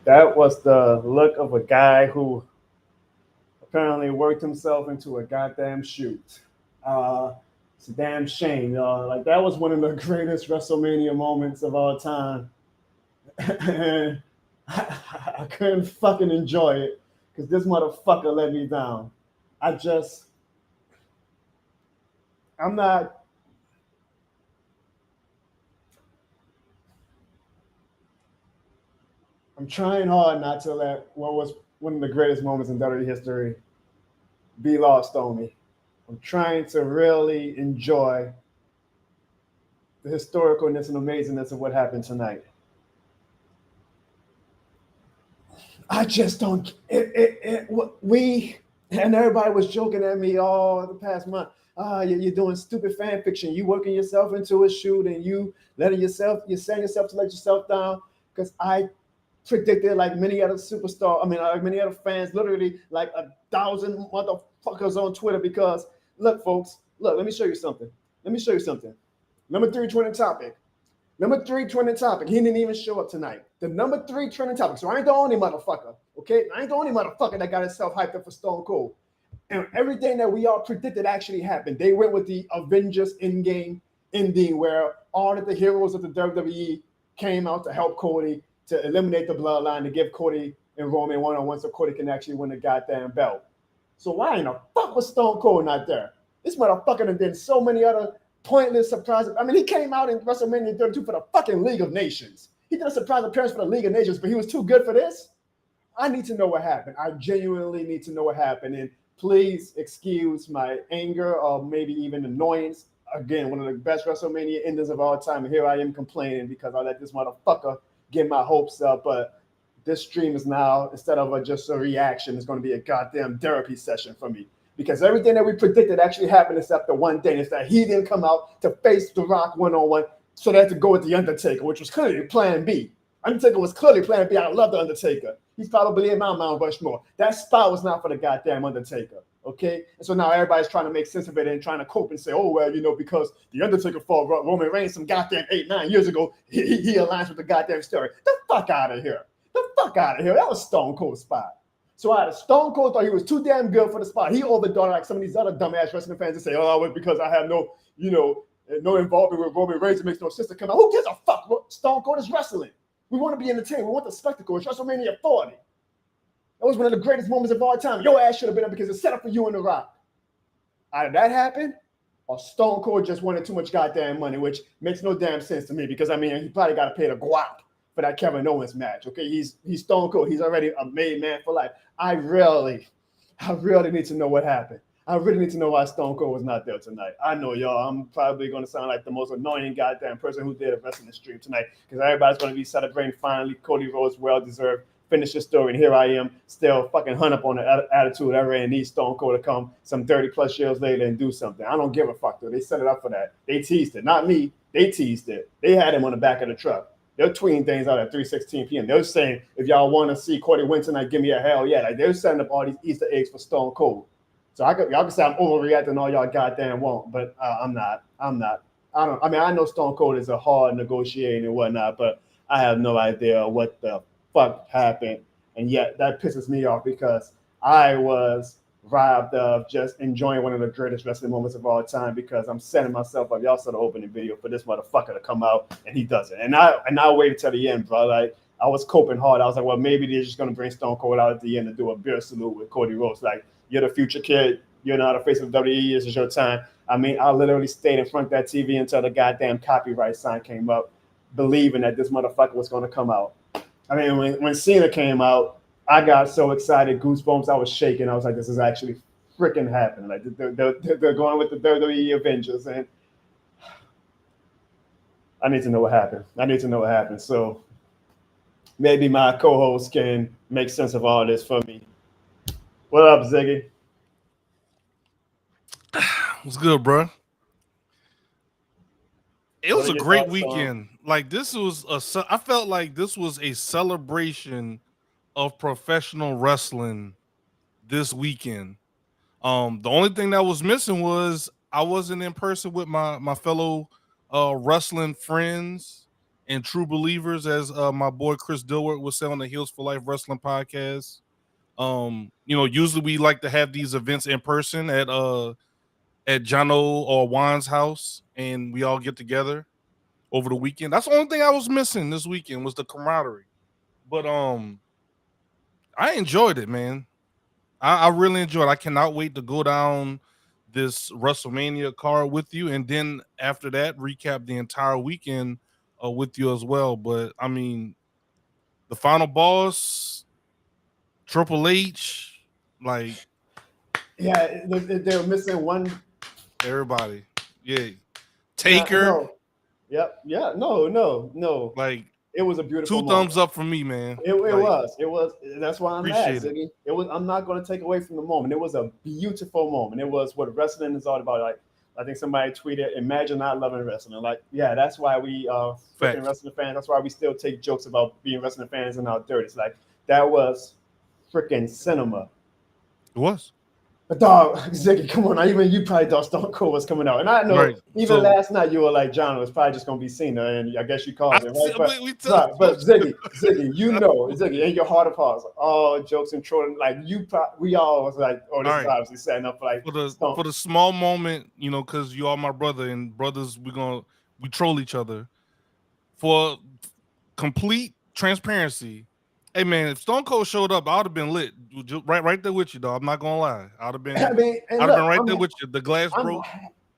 That was the look of a guy who apparently worked himself into a goddamn shoot. Uh, it's a damn shame, y'all. Like that was one of the greatest WrestleMania moments of all time, and I couldn't fucking enjoy it because this motherfucker let me down. I just, I'm not. I'm trying hard not to let what was one of the greatest moments in WWE history be lost on me. I'm trying to really enjoy the historicalness and amazingness of what happened tonight. I just don't. We and everybody was joking at me all the past month. You're doing stupid fan fiction. You working yourself into a shoot, and you're setting yourself to let yourself down. Because I predicted, like many other superstars, I mean, like many other fans, literally like 1,000 motherfuckers on Twitter. Because look, folks, look, let me show you something. Let me show you something. Number three trending topic. Number three trending topic. He didn't even show up tonight. The number three trending topic. So I ain't the only motherfucker. Okay, I ain't the only motherfucker that got himself hyped up for Stone Cold. And everything that we all predicted actually happened. They went with the Avengers Endgame ending, where all of the heroes of the WWE came out to help Cody to eliminate the bloodline, to give Cody and Roman one-on-one so Cody can actually win the goddamn belt. So why in the fuck was Stone Cold not there? This motherfucker done did so many other pointless surprises. I mean, he came out in WrestleMania 32 for the fucking League of Nations. He did a surprise appearance for the League of Nations, but he was too good for this. I need to know what happened. I genuinely need to know what happened. And please excuse my anger or maybe even annoyance. Again, one of the best WrestleMania endings of all time. And here I am complaining because I let this motherfucker get my hopes up. But this stream is now, instead of just a reaction, it's going to be a goddamn therapy session for me. Because everything that we predicted actually happened except the one thing is that he didn't come out to face The Rock one-on-one, so they had to go with The Undertaker, which was clearly plan B. Undertaker was clearly plan B. I love The Undertaker. He's probably in my Mount Rushmore. That spot was not for the goddamn Undertaker, okay? And so now everybody's trying to make sense of it and trying to cope and say, oh, well, because The Undertaker fought Roman Reigns some goddamn 8-9 years ago, he aligns with the goddamn story. The fuck out of here. The fuck out of here. That was Stone Cold spot. So I had a Stone Cold thought he was too damn good for the spot. He overdone like some of these other dumbass wrestling fans that say, oh, it's because I have no involvement with Roman Reigns. It makes no sense to come out. Who gives a fuck? Stone Cold is wrestling. We want to be entertained. We want the spectacle. It's WrestleMania 40. That was one of the greatest moments of all time. Your ass should have been there because it's set up for you and The Rock. Either that happened or Stone Cold just wanted too much goddamn money, which makes no damn sense to me because, I mean, he probably got to pay the guap for that Kevin Owens match. Okay, he's Stone Cold. He's already a made man for life. I really need to know what happened. I really need to know why Stone Cold was not there tonight. I know, y'all, I'm probably going to sound like the most annoying goddamn person who did a wrestling stream tonight because everybody's going to be celebrating finally Cody Rhodes' well-deserved finish the story. And here I am still fucking hung up on the attitude I really need Stone Cold to come some 30-plus years later and do something. I don't give a fuck, though. They set it up for that. They teased it. Not me. They teased it. They had him on the back of the truck. They're tweeting things out at 3:16 p.m. They're saying, if y'all want to see Cody win tonight, give me a hell yeah. Like, they're setting up all these Easter eggs for Stone Cold. So y'all can say I'm overreacting all y'all goddamn won't, but I'm not. I know Stone Cold is a hard negotiating and whatnot, but I have no idea what the fuck happened. And yet that pisses me off because I was robbed of just enjoying one of the greatest wrestling moments of all time because I'm setting myself up. Y'all saw the opening video for this motherfucker to come out and he doesn't. And I waited till the end, bro. Like, I was coping hard. I was like, well, maybe they're just gonna bring Stone Cold out at the end and do a beer salute with Cody Rhodes. Like, you're the future kid. You're not a face of WWE. This is your time. I mean, I literally stayed in front of that TV until the goddamn copyright sign came up, believing that this motherfucker was gonna come out. I mean, when Cena came out, I got so excited, goosebumps. I was shaking. I was like, this is actually freaking happening. Like, they're going with the WWE Avengers, and I need to know what happened. So maybe my co-host can make sense of all this for me. What up, Ziggy? What's good, bro? It What was are a your great thoughts on? weekend. Like, I felt like this was a celebration of professional wrestling this weekend. The only thing that was missing was I wasn't in person with my fellow wrestling friends. and true believers, as my boy Chris Dilworth was saying on the Heels for Life Wrestling podcast. Usually we like to have these events in person at Jono or Juan's house, and we all get together over the weekend. That's the only thing I was missing this weekend was the camaraderie. But I enjoyed it, man. I really enjoyed it. I cannot wait to go down this WrestleMania card with you, and then after that, recap the entire weekend with you as well. But I mean, the final boss, Triple H, like Yeah, they were missing one. everybody, yeah, Taker, No. Yep. Yeah. No. like It was a beautiful 2 moment. thumbs up for me, man. It was. That's why I'm mad, Appreciate it. Ziggy. It was. I'm not going to take away from the moment. It was a beautiful moment. It was what wrestling is all about. Like I think somebody tweeted, "Imagine not loving wrestling." Like, yeah, that's why we are freaking Facts. wrestling fans. That's why we still take jokes about being wrestling fans and our dirt. It's like that was freaking cinema. It was. But dog, Ziggy, come on! Now, even you probably thought Stone Cold was coming out, and I know Right. even So- last night you were like, "John, it was probably just gonna be Cena," and I guess you called it, right? But, we but Ziggy, you know, Ziggy, in your heart of hearts, all jokes and trolling, like we all was like, "Oh, this All is right. obviously setting up for like for the small moment, because you are my brother, and brothers, we troll each other. For complete transparency, hey man, if Stone Cold showed up, I would have been lit, right there with you, dog. I'm not gonna lie, I'd have been. I mean, I'd have been right there with you. The glass broke.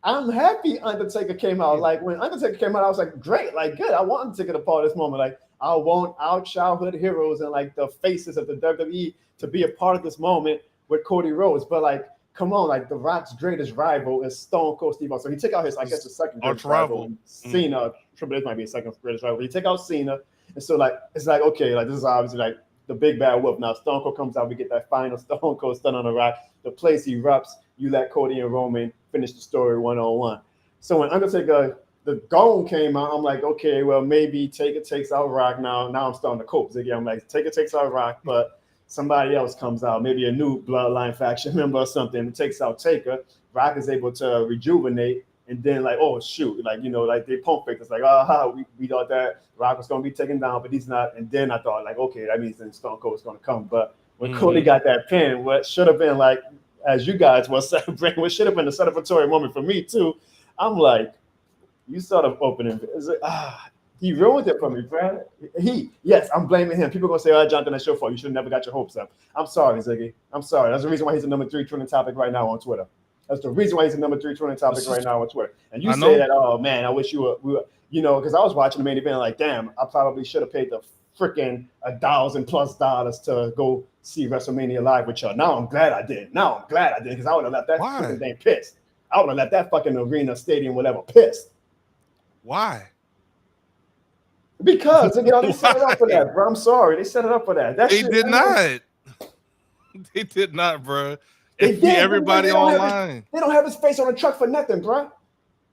I'm happy Undertaker came out. Like when Undertaker came out, I was like, great, like good. I want Undertaker to part of this moment. Like I want our childhood heroes and like the faces of the WWE to be a part of this moment with Cody Rhodes. But like, come on, like The Rock's greatest rival is Stone Cold Steve Austin. So he took out his, I guess, the second greatest rival. Cena, Triple H might be his second greatest rival. He take out Cena, and so like it's like okay, like this is obviously like the big bad whoop. Now Stone Cold comes out, we get that final Stone Cold stun on The Rock. The place erupts. You let Cody and Roman finish the story 1-on-1. So when Undertaker, the gong came out, I'm like, okay, well, maybe Taker takes out Rock now. Now I'm starting to cope, Ziggy. I'm like, Taker takes out Rock, but somebody else comes out, maybe a new Bloodline faction member or something, and takes out Taker. Rock is able to rejuvenate, and then like, oh shoot, like like they pump faked. It's like, we thought that Rock was gonna be taken down, but he's not. And then I thought, like, okay, that means then Stone Cold is gonna come. But when Cody got that pin, what should have been like, as you guys were celebrating, what should have been a celebratory moment for me too. I'm like, you sort of opening. He ruined it for me, Brad. Yes, I'm blaming him. People are gonna say, "Oh, Jonathan, that's your fault. You should have never got your hopes up." I'm sorry, Ziggy. I'm sorry. That's the reason why he's the number 3 trending topic right now on Twitter. That's the reason why he's the number 3 trending topic right now on Twitter. And you say that, oh man, I wish we were, because I was watching the main event, like, damn, I probably should have paid the freaking $1,000+ to go see WrestleMania live with y'all. Now I'm glad I did. Because I would have left that freaking thing pissed. I would have left that fucking arena, stadium, whatever, pissed. Why? Because they set it up for that, bro. I'm sorry, they set it up for that. They did not. They did not, bro. They did. Everybody online. They don't have his face on the truck for nothing, bro.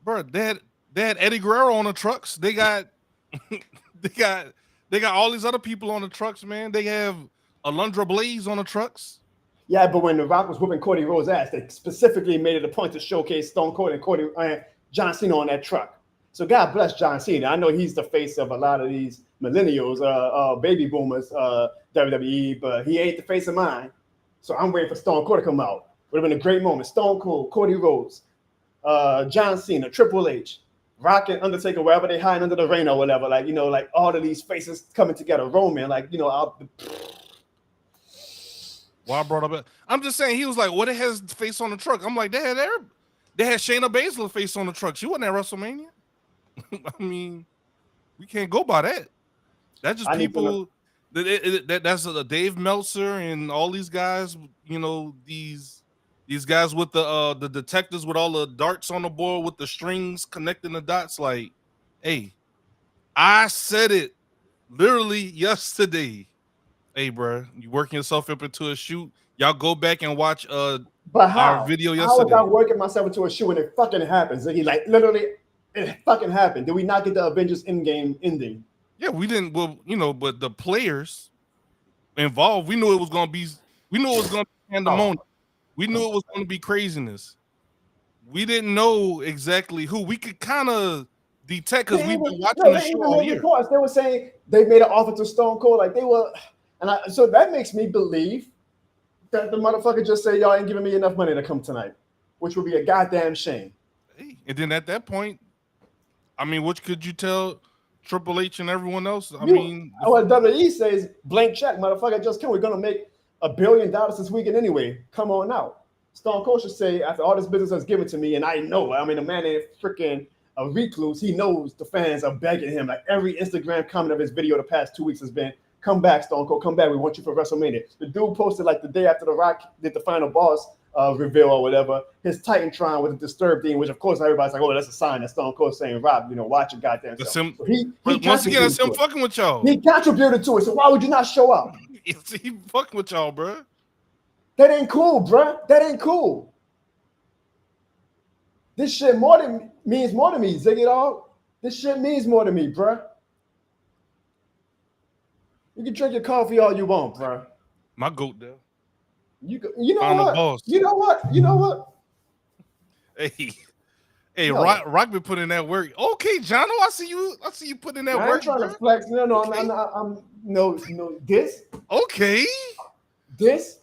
Bro, they had Eddie Guerrero on the trucks. They got they got all these other people on the trucks, man. They have Alundra Blaze on the trucks. Yeah, but when The Rock was whooping Cody Rhodes' ass, they specifically made it a point to showcase Stone Cold and John Cena on that truck. So God bless John Cena. I know he's the face of a lot of these millennials, baby boomers, WWE, but he ain't the face of mine. So I'm waiting for Stone Cold to come out. Would have been a great moment. Stone Cold, Cody Rhodes, John Cena, Triple H, Rock and Undertaker, wherever they hide under the rain or whatever. Like, like all of these faces coming together. Roman, like, Why I brought up it? I'm just saying he was like, what it has face on the truck? I'm like, they had Shayna Baszler face on the truck. She wasn't at WrestleMania. I mean, we can't go by that. That's just people. That's Dave Meltzer and all these guys. These guys with the detectives with all the darts on the board with the strings connecting the dots. Like, hey, I said it literally yesterday. Hey, bro, you working yourself up into a shoot. Y'all go back and watch but how? Our video yesterday. How was I working myself into a shoot when it fucking happens? Like literally, it fucking happened. Did we not get the Avengers Endgame ending? Yeah, we didn't. Well, but the players involved, we knew it was gonna be. We knew it was gonna be pandemonium. We knew it was gonna be craziness. We didn't know exactly who. We could kind of detect because we've been watching No, the they show even all made year. reports. They were saying they made an offer to Stone Cold, like they were, so that makes me believe that the motherfucker just said y'all ain't giving me enough money to come tonight, which would be a goddamn shame. Hey, and then at that point, I mean, what could you tell Triple H and everyone else? I mean, What WWE says, blank check, motherfucker, just come. We're gonna make $1 billion this weekend anyway. Come on out. Stone Cold should say, after all this business that's given to me, and I know, I mean, the man ain't freaking a recluse. He knows the fans are begging him. Like every Instagram comment of his video the past 2 weeks has been, come back, Stone Cold, come back. We want you for WrestleMania. The dude posted like the day after The Rock did the final boss reveal or whatever, his Titantron with a Disturbed theme, which of course everybody's like, oh, that's a sign that Stone Cold saying, Rob, watch your goddamn self. So once again, that's him fucking with y'all. He contributed to it. So why would you not show up? He fucking with y'all, bro. That ain't cool, bro. That ain't cool. This shit means more to me, Ziggy dog. This shit means more to me, bro. You can drink your coffee all you want, bro. My goat there. You know what? Boss. You know what? You know what? Hey, no. Rock been putting in that work. Okay, Jono, I see you putting in that work. I ain't trying to flex. No, okay. I'm no. This. Okay. This.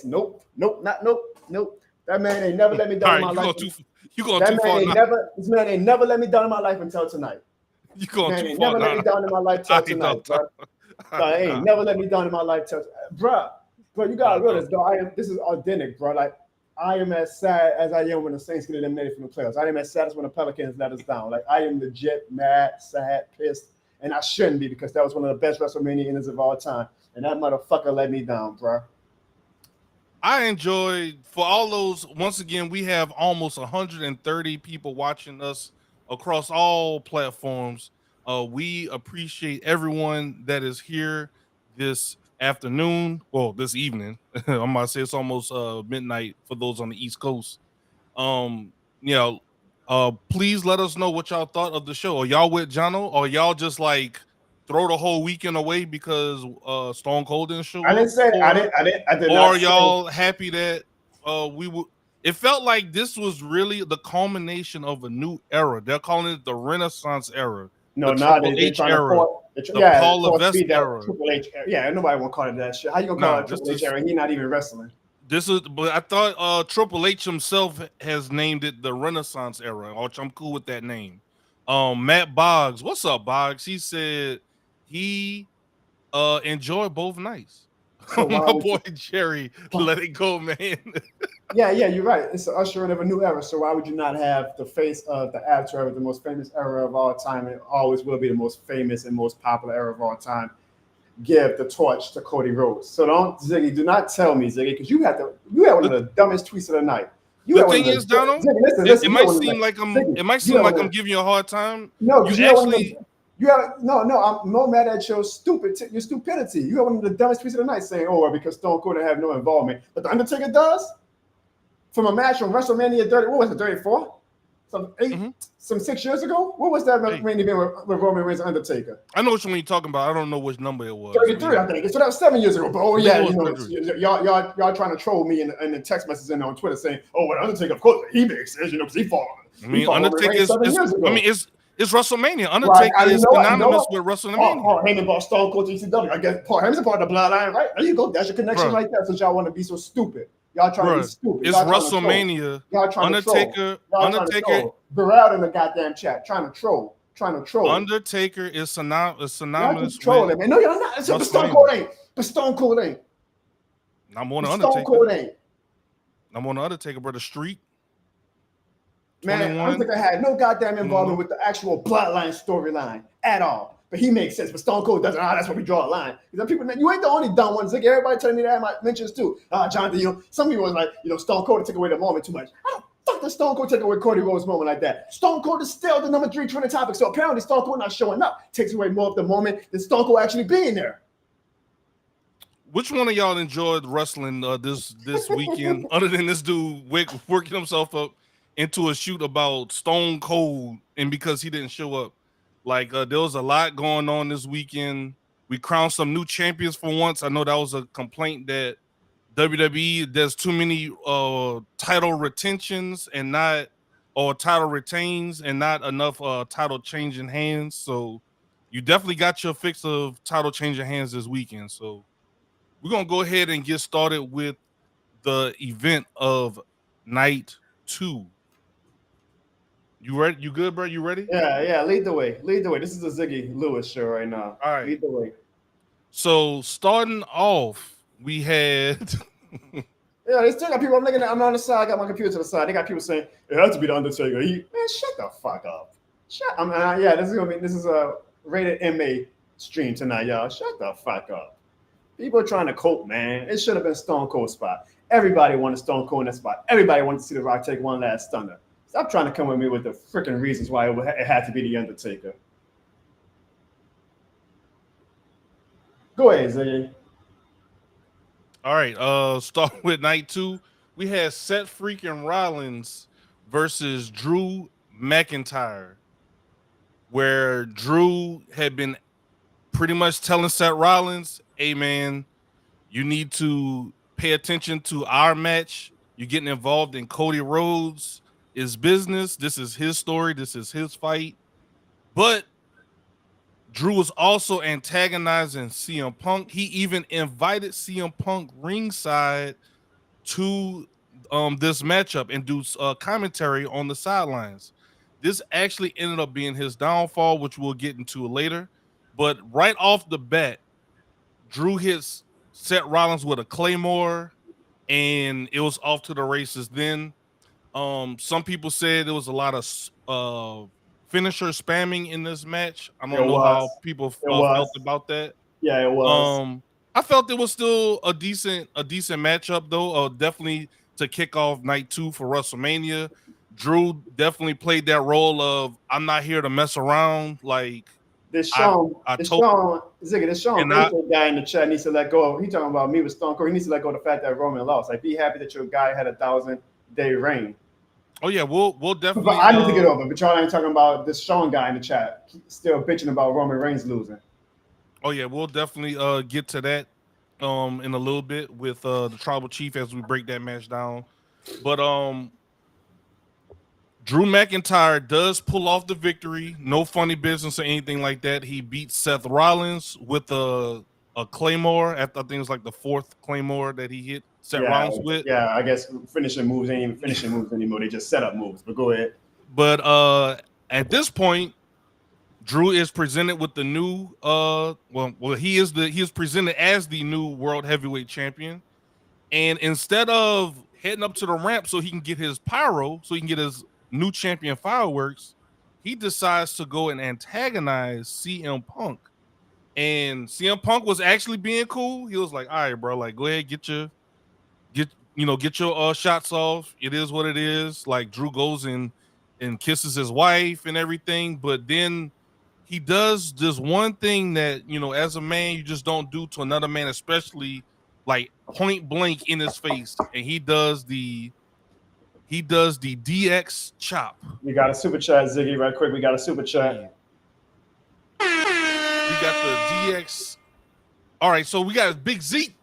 Nope. That man ain't never let me down in my life. You going too far now. This man ain't never let me down in my life until tonight. You going man too ain't far never now. let me down in my life till tonight, bro. Ain't never let me down in my life till, bro. But you gotta realize, though, this is authentic, bro. Like, I am as sad as I am when the Saints get eliminated from the playoffs. I am as sad as when the Pelicans let us down. Like, I am legit mad, sad, pissed, and I shouldn't be because that was one of the best WrestleMania endings of all time. And that motherfucker let me down, bro. I enjoyed, for all those, once again, we have almost 130 people watching us across all platforms. We appreciate everyone that is here this afternoon, well, this evening. I'm gonna say it's almost midnight for those on the East Coast. Please let us know what y'all thought of the show. Are y'all with Jono, or y'all just like throw the whole weekend away because Stone Cold didn't show up? I didn't say I did or not are y'all happy that we would? It felt like this was really the culmination of a new era. They're calling it the Renaissance era. No, the Triple H era, the Paul Levesque era. Triple H era. Yeah, nobody won't call it that shit. How you gonna call it Triple H era? He's not even wrestling. But I thought Triple H himself has named it the Renaissance era, which I'm cool with that name. Matt Boggs, what's up, Boggs? He said he enjoyed both nights. So my boy Jerry, let it go, man. yeah, you're right. It's the ushering of a new era. So why would you not have the face of the Avatar era, the most famous era of all time, and always will be the most famous and most popular era of all time, give the torch to Cody Rhodes? So do not tell me, Ziggy, because you had one of the dumbest tweets of the night. The thing is, Donald, it might seem like I'm giving you a hard time. No, I'm more mad at your stupidity. You have one of the dumbest tweets of the night saying, "Oh, because Stone Cold have no involvement," but the Undertaker does. From a match from WrestleMania 30, what was it, 34? Some 6 years ago? What was that main event with Roman Reigns and Undertaker? I know which one you're talking about. I don't know which number it was. 33, I think. So that was 7 years ago. But y'all trying to troll me in the text messages and on Twitter saying, "Oh, well, Undertaker, of course, he makes sense, because he fought." Undertaker it's WrestleMania. Undertaker is synonymous with WrestleMania. Paul Heyman bought Stone Cold to ECW. I guess Paul Heyman's a part of the bloodline, right? There you go. That's your connection right there. Since y'all want to be so stupid. Y'all trying to be stupid. It's WrestleMania. Y'all trying Undertaker. Barrel in the goddamn chat. Trying to troll. Undertaker is synonymous with trolling, man. No, y'all not. But Stone Cold ain't. I'm on the Undertaker. Stone Cold ain't. I'm on the Undertaker, brother. Street. Man, Undertaker had no goddamn involvement with the actual bloodline storyline at all. But he makes sense. But Stone Cold doesn't. That's where we draw a line. Because people, you ain't the only dumb ones. Like, everybody telling me that in my mentions too. Jonathan, some people was like, Stone Cold took away the moment too much. How the fuck does Stone Cold take away Cody Rhodes' moment like that? Stone Cold is still the number 3 trending topic. So apparently Stone Cold not showing up takes away more of the moment than Stone Cold actually being there. Which one of y'all enjoyed wrestling this weekend, other than this dude working himself up into a shoot about Stone Cold and because he didn't show up? Like, there was a lot going on this weekend. We crowned some new champions for once. I know that was a complaint that WWE, there's too many title retentions and not or title retains and not enough title changing hands. So you definitely got your fix of title changing hands this weekend. So we're gonna go ahead and get started with the event of night 2. You ready? You good, bro? You ready? Yeah. Lead the way. Lead the way. This is a Ziggy Lewis show right now. All right. Lead the way. So starting off, we had Yeah, they still got people. I'm on the side. I got my computer to the side. They got people saying it has to be the Undertaker. Man, shut the fuck up. Yeah, this is a rated MA stream tonight, y'all. Shut the fuck up. People are trying to cope, man. It should have been Stone Cold spot. Everybody wanted Stone Cold in that spot. Everybody wanted to see The Rock take one last stunner. Stop trying to come with me with the freaking reasons why it had to be the Undertaker. Go ahead, Ziggy. all right. Start with night 2. We had Seth freaking Rollins versus Drew McIntyre, where Drew had been pretty much telling Seth Rollins, "Hey man, you need to pay attention to our match. You're getting involved in Cody Rhodes' business. This is his story. This is his fight." But Drew was also antagonizing CM Punk. He even invited CM Punk ringside to this matchup and do commentary on the sidelines. This actually ended up being his downfall, which we'll get into later. But right off the bat, Drew hits Seth Rollins with a Claymore, and it was off to the races. Then some people said there was a lot of finisher spamming in this match. I don't know how people felt about that. Yeah, it was. I felt it was still a decent matchup though. Definitely to kick off night 2 for WrestleMania. Drew definitely played that role of I'm not here to mess around. Like this Sean not, guy in the chat needs to let go. He talking about me with Stone Cold. He needs to let go of the fact that Roman lost. Like, be happy that your guy had a 1,000-day reign. Oh yeah, we'll definitely. But I need to get over. But y'all ain't talking about this Sean guy in the chat still bitching about Roman Reigns losing. Oh yeah, we'll definitely get to that in a little bit with the Tribal Chief as we break that match down. But Drew McIntyre does pull off the victory. No funny business or anything like that. He beats Seth Rollins with a Claymore. I think it was like the 4th Claymore that he hit Seth Rollins with. Yeah, I guess finishing moves ain't even finishing moves anymore. They just set up moves. But go ahead. But at this point, Drew is presented with the new he is presented as the new World Heavyweight Champion. And instead of heading up to the ramp so he can get his pyro, so he can get his new champion fireworks, he decides to go and antagonize CM Punk. And CM Punk was actually being cool. He was like, "All right, bro, like go ahead, get your shots off. It is what it is." Like Drew goes and kisses his wife and everything, but then he does this one thing that, as a man, you just don't do to another man, especially like point blank in his face. And he does the DX chop. We got a super chat, Ziggy, right quick. We got a super chat. We got the DX. All right, so we got Big Zeke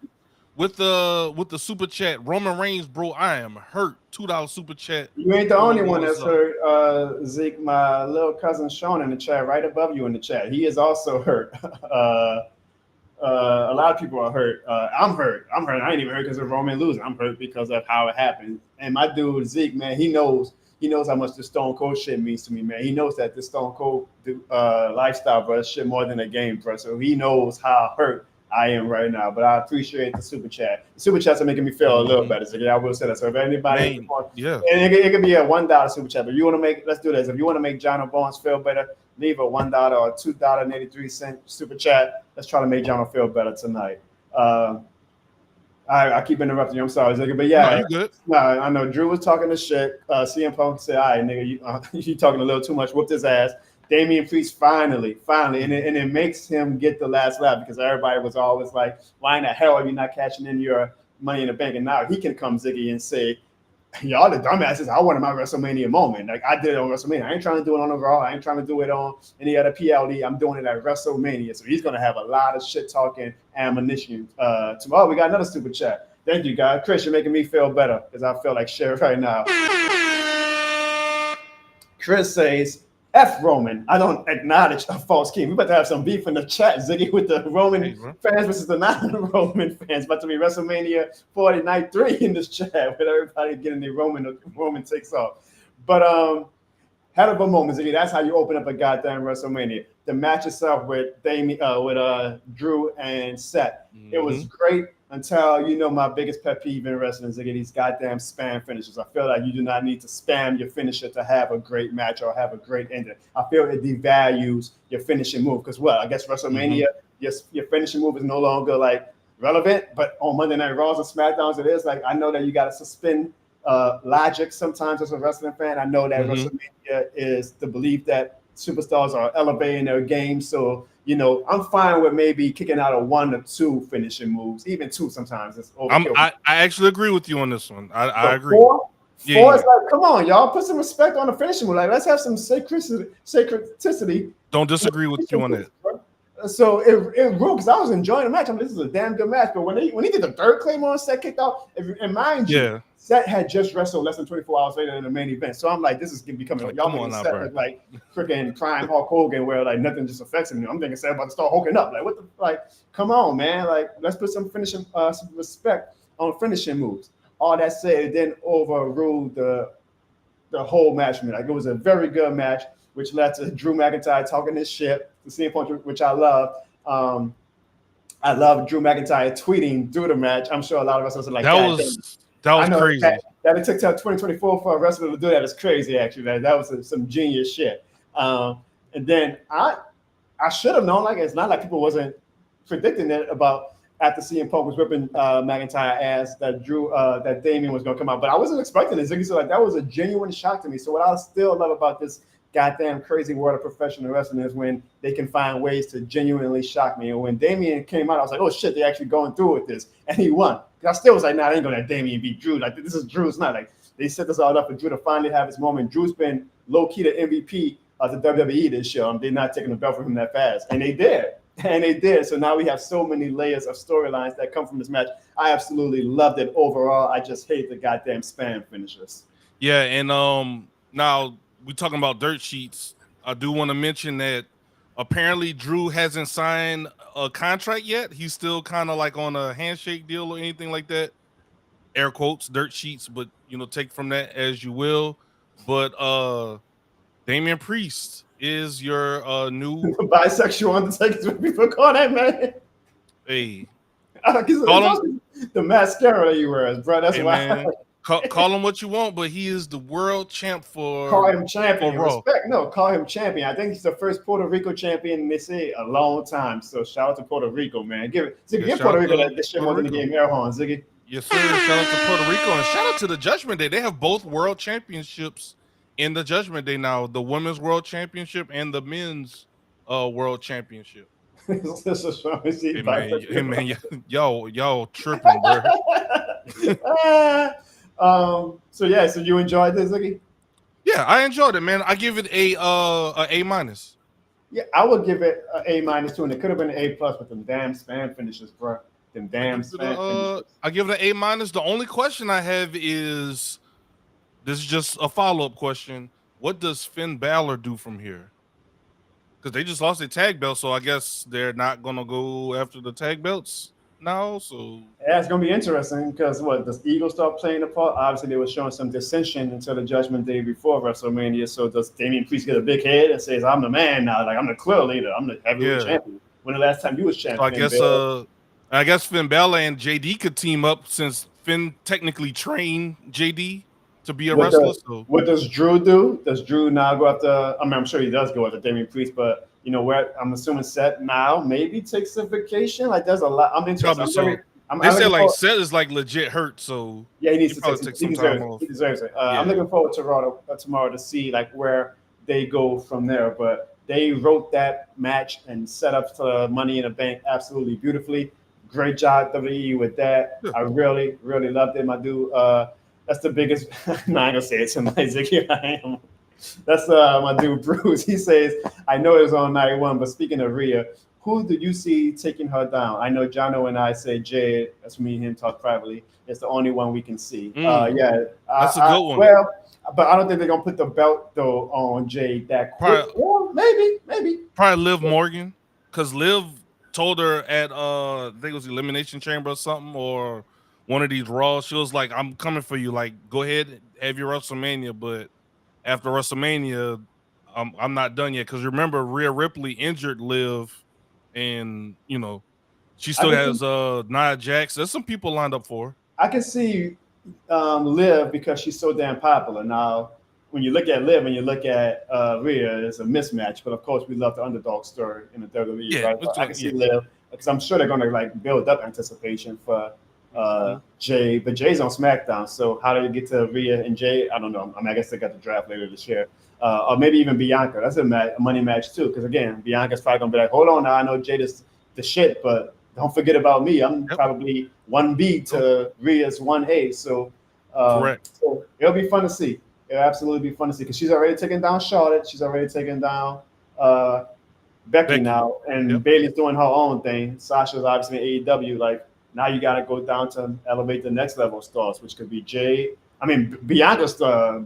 with the super chat. Roman Reigns, bro, I am hurt. $2 super chat. You ain't the only one that's hurt, Zeke. My little cousin Sean in the chat, right above you in the chat. He is also hurt. A lot of people are hurt. I'm hurt. I ain't even hurt because of Roman losing. I'm hurt because of how it happened. And my dude Zeke, man, he knows how much the Stone Cold shit means to me, man. He knows that the Stone Cold lifestyle, bro, is shit more than a game, bro. So he knows how hurt I am right now. But I appreciate the super chat. The super chats are making me feel a little better. So I will say that. So if anybody, and it could be a $1 super chat. But if you want to make, let's do this. If you want to make Jono Barnes feel better, leave a $1 or $2.83 super chat. Let's try to make Jono feel better tonight. I keep interrupting you. I'm sorry, Ziggy. But yeah, no, you good. No, I know Drew was talking to shit. CM Punk said, "All right, nigga, you talking a little too much." Whooped his ass. Damian Priest finally, and it makes him get the last laugh because everybody was always like, "Why in the hell are you not cashing in your Money in the Bank?" And now he can come, Ziggy, and say, "Y'all the dumbasses. I wanted my WrestleMania moment. Like I did it on WrestleMania. I ain't trying to do it on the Raw. I ain't trying to do it on any other PLD. I'm doing it at WrestleMania." So he's gonna have a lot of shit talking ammunition. Tomorrow we got another super chat. Thank you, guys. Chris, you're making me feel better because I feel like shit right now. Chris says, F Roman. I don't acknowledge a false king. We about to have some beef in the chat, Ziggy, with the Roman fans versus the non-Roman fans. About to be WrestleMania 40 Night 3 in this chat with everybody getting the Roman takes off. But hell of a moment, Ziggy. That's how you open up a goddamn WrestleMania. The match itself with Drew and Seth. It was great until, you know, my biggest pet peeve in wrestling is these goddamn spam finishes. I feel like you do not need to spam your finisher to have a great match or have a great ending. I feel it devalues your finishing move because, well, I guess WrestleMania, your finishing move is no longer like relevant, but on Monday Night Raws and SmackDowns, it is. Like, I know that you got to suspend logic sometimes as a wrestling fan. I know that WrestleMania is the belief that superstars are elevating their game. So, you know, I'm fine with maybe kicking out a 1 or 2 finishing moves, even 2 sometimes. It's overkill. I actually agree with you on this one. I agree. 4 is like, come on, y'all, put some respect on the finishing move. Like, let's have some sacredicity. Don't disagree with you on that. So it ruled because I was enjoying the match. I mean, this is a damn good match. But when he did the third Claymore, Seth kicked out, and mind you, Seth had just wrestled less than 24 hours later in the main event. So I'm like, this is becoming y'all making Seth look like freaking prime Hulk Hogan, where like nothing just affects him. I'm thinking Seth about to start hulking up. Like, what the come on, man. Like, let's put some finishing some respect on finishing moves. All that said, it didn't overrule the whole match for me. Like, it was a very good match, which led to Drew McIntyre talking his shit, the same point which I love. I love Drew McIntyre tweeting through the match. I'm sure a lot of us are like, that was crazy. That it took till 2024 for a wrestler to do that is crazy. Actually, that was some genius shit. And then I should have known. Like, it's not like people wasn't predicting it about after CM Punk was ripping McIntyre ass that that Damian was gonna come out, but I wasn't expecting it. Ziggy, so like that was a genuine shock to me. So what I still love about this goddamn crazy world of professional wrestling is when they can find ways to genuinely shock me. And when Damian came out, I was like, oh shit, they're actually going through with this. And he won. I still was like, nah, I ain't gonna let Damian beat Drew. Like, this is Drew's not. Like, they set this all up for Drew to finally have his moment. Drew's been low-key the MVP of the WWE this year. They're not taking the belt from him that fast. And they did. And they did. So now we have so many layers of storylines that come from this match. I absolutely loved it overall. I just hate the goddamn spam finishers. Yeah, and now we talking about dirt sheets. I do want to mention that apparently Drew hasn't signed a contract yet. He's still kind of like on a handshake deal or anything like that. Air quotes, dirt sheets, but you know, take from that as you will. But Damian Priest is your new bisexual Undertaker's what people call that, man. Hey, the mascara you wear, bro. That's why. Man. Call him what you want, but he is the world champ for. Call him champion. Respect. No, call him champion. I think he's the first Puerto Rico champion in, they say, a long time. So shout out to Puerto Rico, man. Give Puerto Rico that shit more than the game air horn, Ziggy. Yes, sir. Shout out to Puerto Rico and shout out to the Judgment Day. They have both world championships in the Judgment Day now: the women's world championship and the men's world championship. Hey man, y'all tripping, bro. So you enjoyed this, Ziggy? Yeah, I enjoyed it, man. I give it a A-. Yeah, I would give it an A- too, and it could have been an A+ with them damn spam finishes, bro. Them damn spam finishes. I give it an A-. The only question I have is, this is just a follow-up question. What does Finn Balor do from here? Because they just lost their tag belt, so I guess they're not gonna go after the tag belts now. So yeah, it's gonna be interesting because does Eagle start playing a part? Obviously, they were showing some dissension until the Judgment Day before WrestleMania. So does Damian Priest get a big head and says, "I'm the man now. Like, I'm the clear leader. I'm the heavyweight champion." When the last time you was champion? So I guess Finn Balor and JD could team up since Finn technically trained JD to be a wrestler. What does Drew do? Does Drew now go after? I mean, I'm sure he does go after Damian Priest, but you know where I'm assuming Seth now maybe takes a vacation. Like, there's a lot. I'm interested. They said like Seth is like legit hurt, so yeah, he needs to take some time off. He deserves it. I'm looking forward to tomorrow to see like where they go from there. But they wrote that match and set up to Money in the Bank absolutely beautifully. Great job, WWE, with that. I really, really loved it, my dude. That's the biggest. No, I ain't gonna say it to my Ziggy. I am. That's my dude Bruce. He says, I know it was on night 1, but speaking of Rhea, who do you see taking her down? I know Jono and I say Jade. That's me and him talk privately. It's the only one we can see. That's a good one. Well, But I don't think they're gonna put the belt though on Jade that quick. Probably, Or maybe. probably Liv Morgan, because Liv told her at I think it was Elimination Chamber or something, or one of these Raws. She was like, "I'm coming for you. Like, go ahead, have your WrestleMania, but after WrestleMania, I'm not done yet." Because remember, Rhea Ripley injured Liv, and she I still can see has Nia Jax. There's some people lined up for her. I can see Liv because she's so damn popular. Now, when you look at Liv and you look at Rhea, it's a mismatch. But of course, we love the underdog story in the WWE, Yeah, right? it's So I like, can see yeah. Liv because I'm sure they're going to like build up anticipation for Mhm. Jay. But Jay's on SmackDown, so how do you get to Rhea and Jay? I don't know. I mean, I guess they got the draft later this year. Or maybe even Bianca. That's a money match too. Because again, Bianca's probably gonna be like, "Hold on, now I know Jade is the shit, but don't forget about me. I'm Yep. probably 1B Nope. to Rhea's 1A." Correct. So it'll be fun to see. It'll absolutely be fun to see because she's already taken down Charlotte. She's already taken down uh, Becky Becky. now, and Yep. Bailey's doing her own thing. Sasha's obviously in AEW. Like now, you got to go down to elevate the next level of stars, which could be Jay. I mean, Bianca's the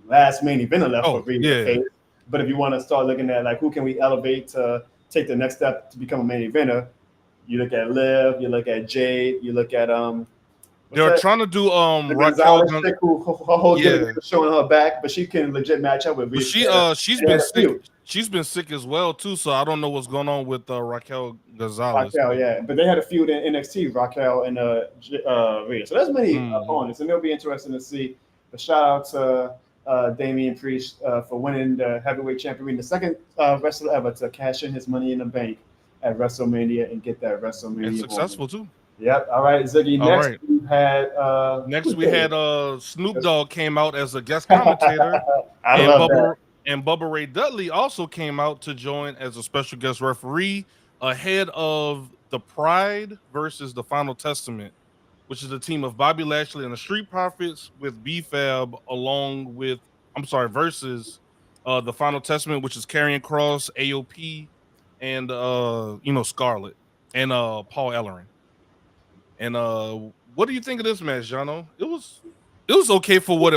last main eventer left for Oh Rhea to yeah. face. But if you want to start looking at like who can we elevate to take the next step to become a main eventer, you look at Liv, you look at Jade, you look at what's They're that? trying to do The Raquel Gonzalez Gun. chick who her whole gimmick Yeah. is showing her back, but she can legit match up with But Rhea. she's They had been a sick. feud. She's been sick as well too. So I don't know what's going on with Raquel Gonzalez. Raquel, But yeah, but they had a feud in NXT, Raquel and Rhea. So there's many mhm. opponents, and it'll be interesting to see. A shout out to Damian Priest for winning the heavyweight champion, being the second wrestler ever to cash in his Money in the Bank at WrestleMania and get that And WrestleMania moment. successful too. Yep. All right, Ziggy. All Next, right. we had Next who's we had this? Snoop Dogg came out as a guest commentator, I and love that. Bubba Ray Dudley also came out to join as a special guest referee ahead of the Pride versus the Final Testament, which is a team of Bobby Lashley and the Street Profits with B-Fab along with versus the Final Testament, which is Karrion Cross, AOP, and Scarlett and Paul Ellering. And what do you think of this match, Jono? It was okay for what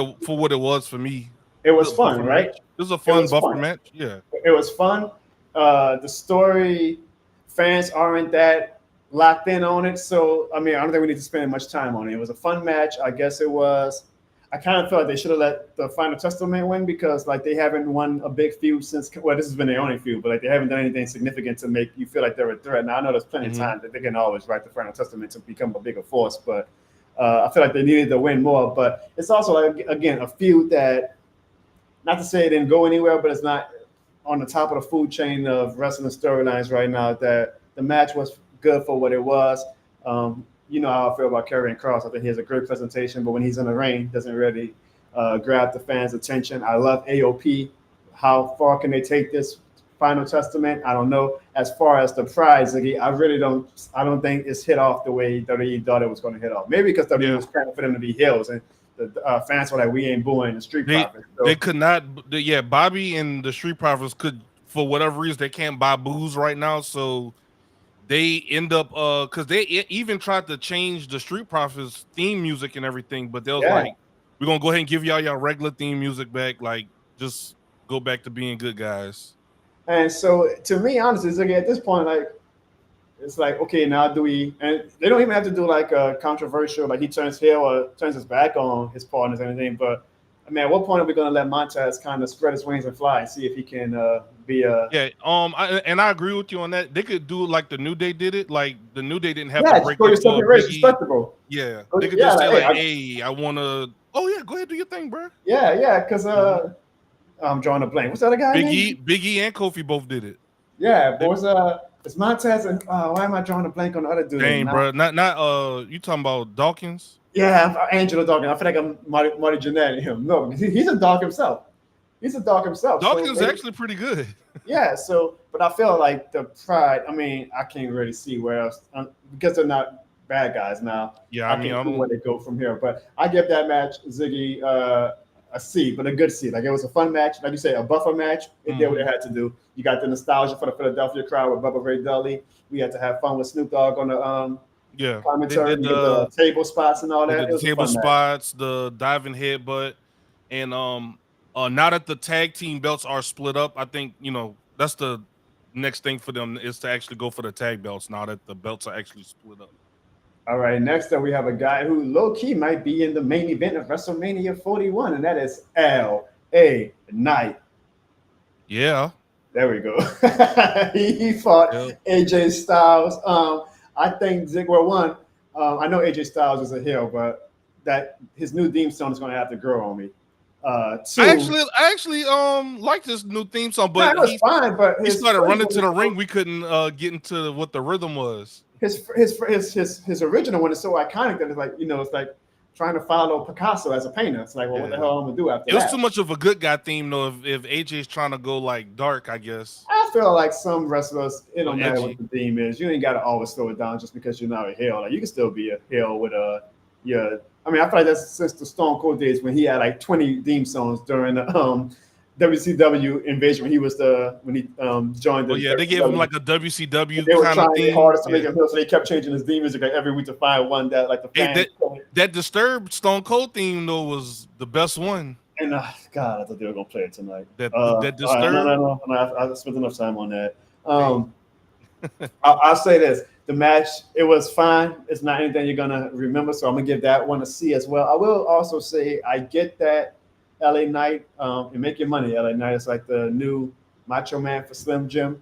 it was for me. It was Good fun, buffer match. right? It was a It fun was buffer fun. match. Yeah. It was fun. The story, fans aren't that locked in on it. So, I mean, I don't think we need to spend much time on it. It was a fun match. I guess it was. I kind of felt like they should have let the Final Testament win because, like, they haven't won a big feud since, well, this has been their only feud, but, like, they haven't done anything significant to make you feel like they're a threat. Now, I know there's plenty of Hmm. time that they can always write the Final Testament to become a bigger force, but I feel like they needed to win more. But it's also, like, again, a feud that, not to say it didn't go anywhere, but it's not on the top of the food chain of wrestling storylines right now. That the match was good for what it was. You know how I feel about Karrion Cross. I think he has a great presentation, but when he's in the ring, doesn't really grab the fans' attention. I love AOP. How far can they take this Final Testament? I don't know. As far as the prize, Ziggy, I really don't. I don't think it's hit off the way WWE thought it was going to hit off. Maybe because WWE Yeah. was trying for them to be heels, and the fans were like, "We ain't booing the Street They Profits." they So could not. Yeah, Bobby and the Street Profits could, for whatever reason, they can't buy booze right now. So they end up because they even tried to change the Street Profits theme music and everything, but they was yeah, like, "We're gonna go ahead and give y'all regular theme music back. Like, just go back to being good guys." and so to me, honestly, it's like at this point, like it's like okay, now do we? And they don't even have to do like a controversial, like he turns heel or turns his back on his partners or anything. But I mean, at what point are we going to let Montez kind of spread his wings and fly and see if he can be a Yeah, I agree with you on that. They could do like the New Day did it. Like the New Day didn't have to yeah, just break go your into a separate race, Biggie. respectable. Yeah, they could Yeah, just say like hey, like, "Hey, I want to." Oh yeah, go ahead, do your thing, bro. yeah, because I'm drawing a blank. What's the other guy name? Big E, and Kofi both did it. Yeah, They, boys. It's Montez and why am I drawing a blank on the other dude? dang, Now? bro, not you talking about Dawkins? Yeah, Angelo Dawkins. I feel like I'm Marty Jannetty him. No, he's a dog himself. He's a dog himself. So Dawkins is maybe, actually pretty good. yeah. So, but I feel like the Pride. I mean, I can't really see where else because they're not bad guys now. Yeah, I I mean, can't I see where don't. they go from here. But I give that match Ziggy a C, but a good C. Like it was a fun match, like you say, a buffer match. It did what it had to do. You got the nostalgia for the Philadelphia crowd with Bubba Ray Dudley. We had to have fun with Snoop Dogg on the Yeah, they commentary. did We get the table spots and all they that. did It the was a table fun match. spots, the diving headbutt. And now that the tag team belts are split up, I think that's the next thing for them is to actually go for the tag belts now that the belts are actually split up. All right, next up we have a guy who low key might be in the main event of WrestleMania 41, and that is L.A. Knight. Yeah. There we go. he fought Yep. AJ Styles. I think Ziggler won. I know AJ Styles is a heel, but that his new theme song is going to have to grow on me. I actually like this new theme song, no, but it was fine. But he started running to the ring. We couldn't get into what the rhythm was. His original one is so iconic that it's like it's like trying to follow Picasso as a painter. It's like, well, what the hell am I gonna do after that? It was too much of a good guy theme though. If AJ's trying to go like dark, I guess. I feel like some wrestlers, it don't matter what the theme is. You ain't got to always slow it down just because you're not a heel. Like you can still be a heel with your. I mean, I feel like that's since the Stone Cold days when he had like 20 theme songs during the WCW invasion when he joined. They gave him like a WCW. They were kind trying of theme. hardest to make him heel, so they kept changing his theme music like every week to find one that like the fans. That Disturbed Stone Cold theme though was the best one. And God, I thought they were gonna play it tonight. That Disturbed. No. I spent enough time on that. I'll say this: the match, it was fine. It's not anything you're gonna remember, so I'm gonna give that one a C as well. I will also say I get that LA Knight and make your money. LA Knight is like the new Macho Man for Slim Jim.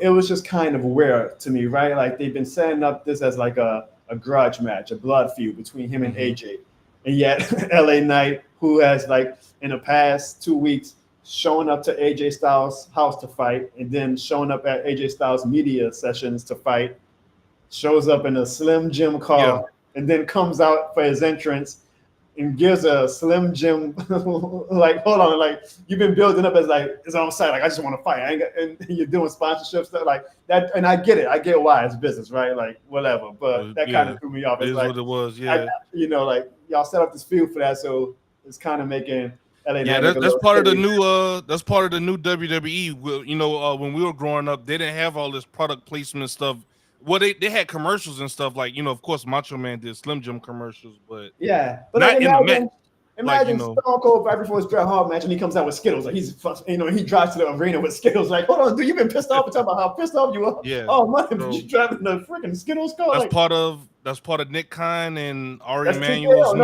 It was just kind of weird to me, right? Like they've been setting up this as like a grudge match, a blood feud between him and AJ, and yet LA Knight, who has like in the past 2 weeks showing up to AJ Styles' house to fight, and then showing up at AJ Styles' media sessions to fight, shows up in a Slim Jim car, and then comes out for his entrance and gives a Slim Jim like, hold on, like you've been building up as like it's on site, like I just want to fight, and you're doing sponsorship stuff like that, and I get why it's business, right? Like whatever, but that kind of threw me off. It's like what it was, yeah. Like y'all set up this field for that, so it's kind of making LA. Yeah, that's part of the new. That's part of the new WWE. When we were growing up, they didn't have all this product placement stuff. Well, they had commercials and stuff like of course Macho Man did Slim Jim commercials, but yeah, but not like, in the match. Imagine Stone Cold right before his Bret Hart match, and he comes out with Skittles. Like he drives to the arena with Skittles. Like, hold on, dude, you've been pissed off and talking about how pissed off you are. Yeah. Oh man, you driving the freaking Skittles car. That's part of Nick Kine and Ari Emanuel's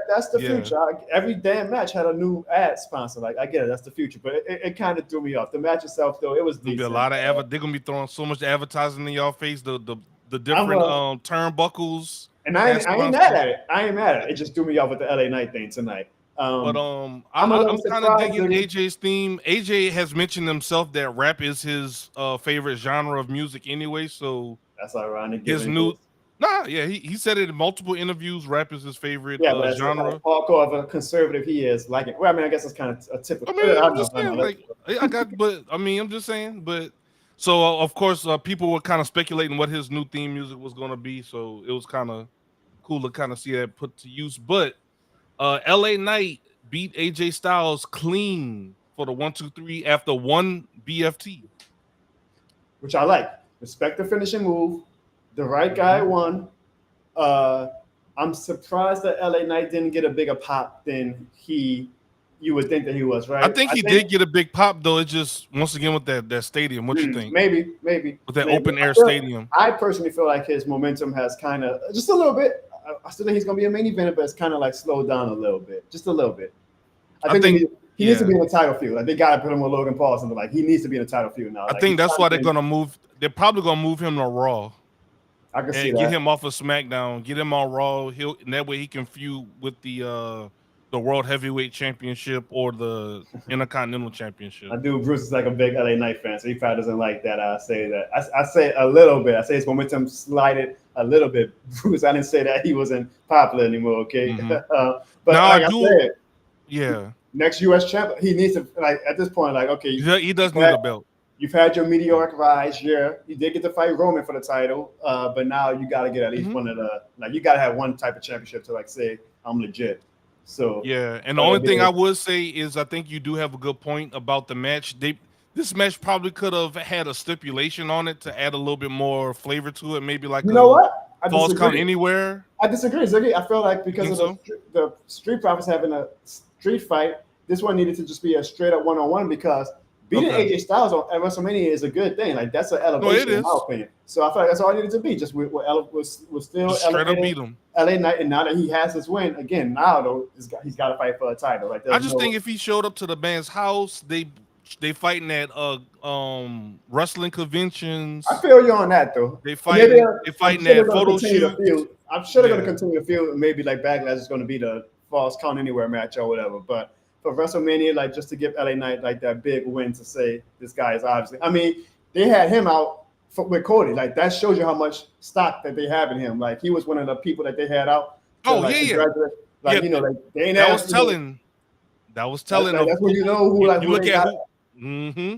that's the future. Every damn match had a new ad sponsor. Like I get it, that's the future, but it kind of threw me off. The match itself, though, it was decent. There'll be a lot of they're gonna be throwing so much advertising in y'all face. The different turnbuckles. And I ain't mad at it. I ain't mad at it. It just threw me off with the LA Knight thing tonight. I'm kind of digging AJ's theme. AJ has mentioned himself that rap is his favorite genre of music anyway. So that's ironic. He said it in multiple interviews. Rap is his favorite genre. Hardcore of a conservative he is. Like it. Well, I mean, I guess it's kind of a typical. I'm just saying. But so of course, people were kind of speculating what his new theme music was going to be. So it was kind of cool to kind of see that put to use. But LA Knight beat AJ Styles clean for the 1-2-3 after one BFT, which I like. Respect the finishing move. The right guy won. I'm surprised that LA Knight didn't get a bigger pop than you would think that he was, right? I think he did get a big pop, though. It just, once again, with that stadium. What you think? Maybe. With that open air stadium. I personally feel like his momentum has kind of, just a little bit. I still think he's going to be a main eventer, but it's kind of like slowed down a little bit. Just a little bit. I think he needs to be in the title field. Like they got to put him with Logan Paul or something. Like he needs to be in the title field now. I think that's why they're going to move. They're probably going to move him to Raw. I can see that. Get him off of SmackDown. Get him on Raw. And that way he can feud with the World Heavyweight Championship or the Intercontinental Championship. I do. Bruce is like a big LA Knight fan, so he probably doesn't like that. I say that. I say a little bit. I say his momentum slided a little bit. Bruce, I didn't say that he wasn't popular anymore. Okay, but now like I said, yeah. Next U.S. champ, he needs to at this point. Like okay, he does need a belt. You've had your meteoric rise. Yeah, you did get to fight Roman for the title, but now you got to get at least one of the you got to have one type of championship to say I'm legit. So yeah, and the only thing I would say is I think you do have a good point about the match. This match probably could have had a stipulation on it to add a little bit more flavor to it. Maybe like Falls Count Anywhere. I disagree, Ziggy. I feel like because of the Street Profits having a street fight. This one needed to just be a straight up one-on-one because beating AJ Styles at WrestleMania is a good thing. Like that's an elevation in my opinion. So I feel like that's all it needed to be. Just was still just straight up beat him. LA Knight, and now that he has his win again, now though he's got to fight for a title. Like I just think if he showed up to the band's house, they fighting at wrestling conventions. I feel you on that though. They fighting at photo shoots. I'm sure they're going to continue to feel maybe like Backlash is going to be the Falls Count Anywhere match or whatever. But for WrestleMania, like just to give LA Knight like that big win to say this guy is obviously. I mean, they had him out with Cody. Like that shows you how much stock that they have in him. Like he was one of the people that they had out. Like, like they ain't that was telling. That's when you know who like you look at who.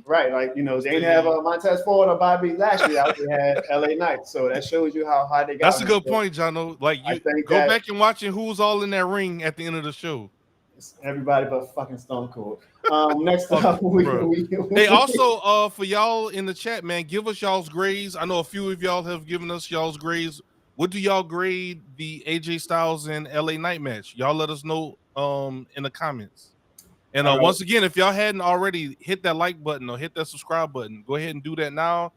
Right, like they didn't have Montez Ford or Bobby Lashley out. They had LA Knight, so that shows you how high they got. That's a good point, Jono. Like you go back and watching who was all in that ring at the end of the show. It's everybody but fucking Stone Cold. Next up, hey, also for y'all in the chat, man, give us y'all's grades. I know a few of y'all have given us y'all's grades. What do y'all grade the AJ Styles and LA Knight match? Y'all let us know in the comments. And once again, if y'all hadn't already hit that like button or hit that subscribe button, go ahead and do that now.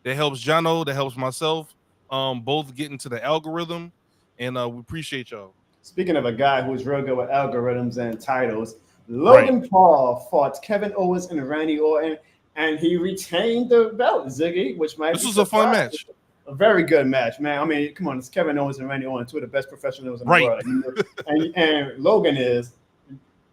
That helps Jono, that helps myself, both get into the algorithm, and we appreciate y'all. Speaking of a guy who's real good with algorithms and titles, Logan Paul fought Kevin Owens and Randy Orton, and he retained the belt, Ziggy, which might. This was a fun match. A very good match, man. I mean, come on, it's Kevin Owens and Randy Orton, two of the best professionals in the world. And Logan is.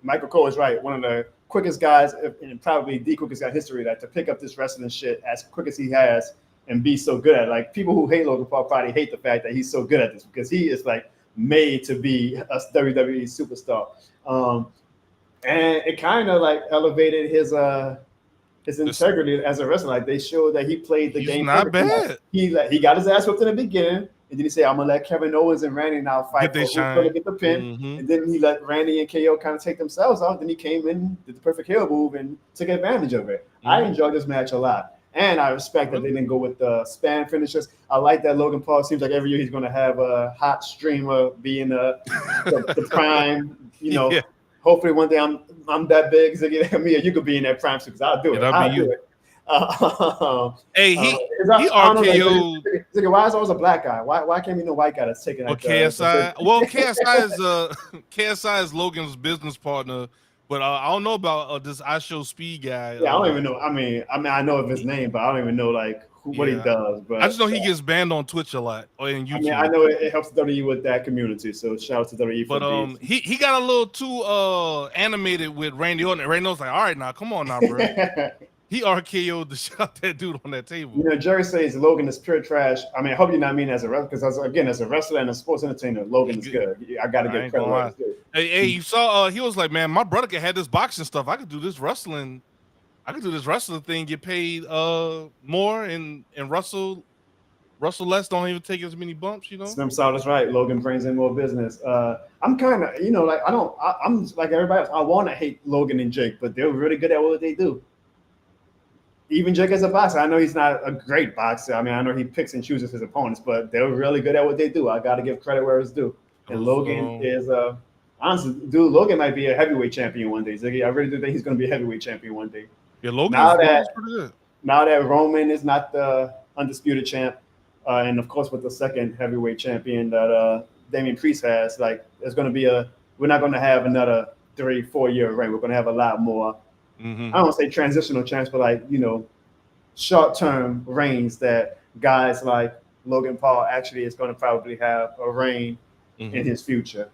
Michael Cole is right. One of the quickest guys, and probably the quickest guy in history, to pick up this wrestling shit as quick as he has and be so good at it. Like people who hate Logan Paul probably hate the fact that he's so good at this because he is like made to be a WWE superstar. And it kind of like elevated his integrity as a wrestler. Like they showed that he played the game. Not bad. He got his ass whipped in the beginning. And then he said, I'm going to let Kevin Owens and Randy now fight. Get the pin. And then he let Randy and KO kind of take themselves out. Then he came in, did the perfect heel move, and took advantage of it. I enjoyed this match a lot. And I respect that they didn't go with the span finishes. I like that Logan Paul seems like every year he's going to have a hot streamer being the prime, Hopefully one day I'm that big, Ziggy, me, or you could be in that prime because I'll do it. I'll do it. Hey, he RKO'd. Like, why is always a black guy? Why can't be no white guy that's taking like KSI? KSI is Logan's business partner, but I don't know about this I Show Speed guy. Yeah, I don't even know. I mean, I know of his name, but I don't even know like what he does. But I just know he gets banned on Twitch a lot or in YouTube. I know it helps WWE with that community. So shout out to WWE. But he got a little too animated with Randy Orton. Randy Orton's like, all right, now come on now, bro. He RKO'd the shit out that dude on that table. Jerry says Logan is pure trash. I mean, I hope you're not mean as a wrestler, because as a wrestler and a sports entertainer, Logan is good. I got to get credit. Hey, you saw he was like, man, my brother could have this boxing stuff. I could do this wrestling. Thing, get paid more, and Russell less don't even take as many bumps, Slim Salt is right. Logan brings in more business. I'm kind of, like I'm like everybody else. I want to hate Logan and Jake, but they're really good at what they do. Even Jake as a boxer, I know he's not a great boxer. I mean, I know he picks and chooses his opponents, but they're really good at what they do. I got to give credit where it's due. And Logan is, honestly, dude, Logan might be a heavyweight champion one day. Ziggy, I really do think he's going to be a heavyweight champion one day. Yeah, Logan. Now that Roman is not the undisputed champ, and of course with the second heavyweight champion that Damian Priest has, like, there's going to be we're not going to have another 3-4 year reign. We're going to have a lot more. I don't want to say transitional champs, but like, short-term reigns that guys like Logan Paul actually is going to probably have a reign in his future.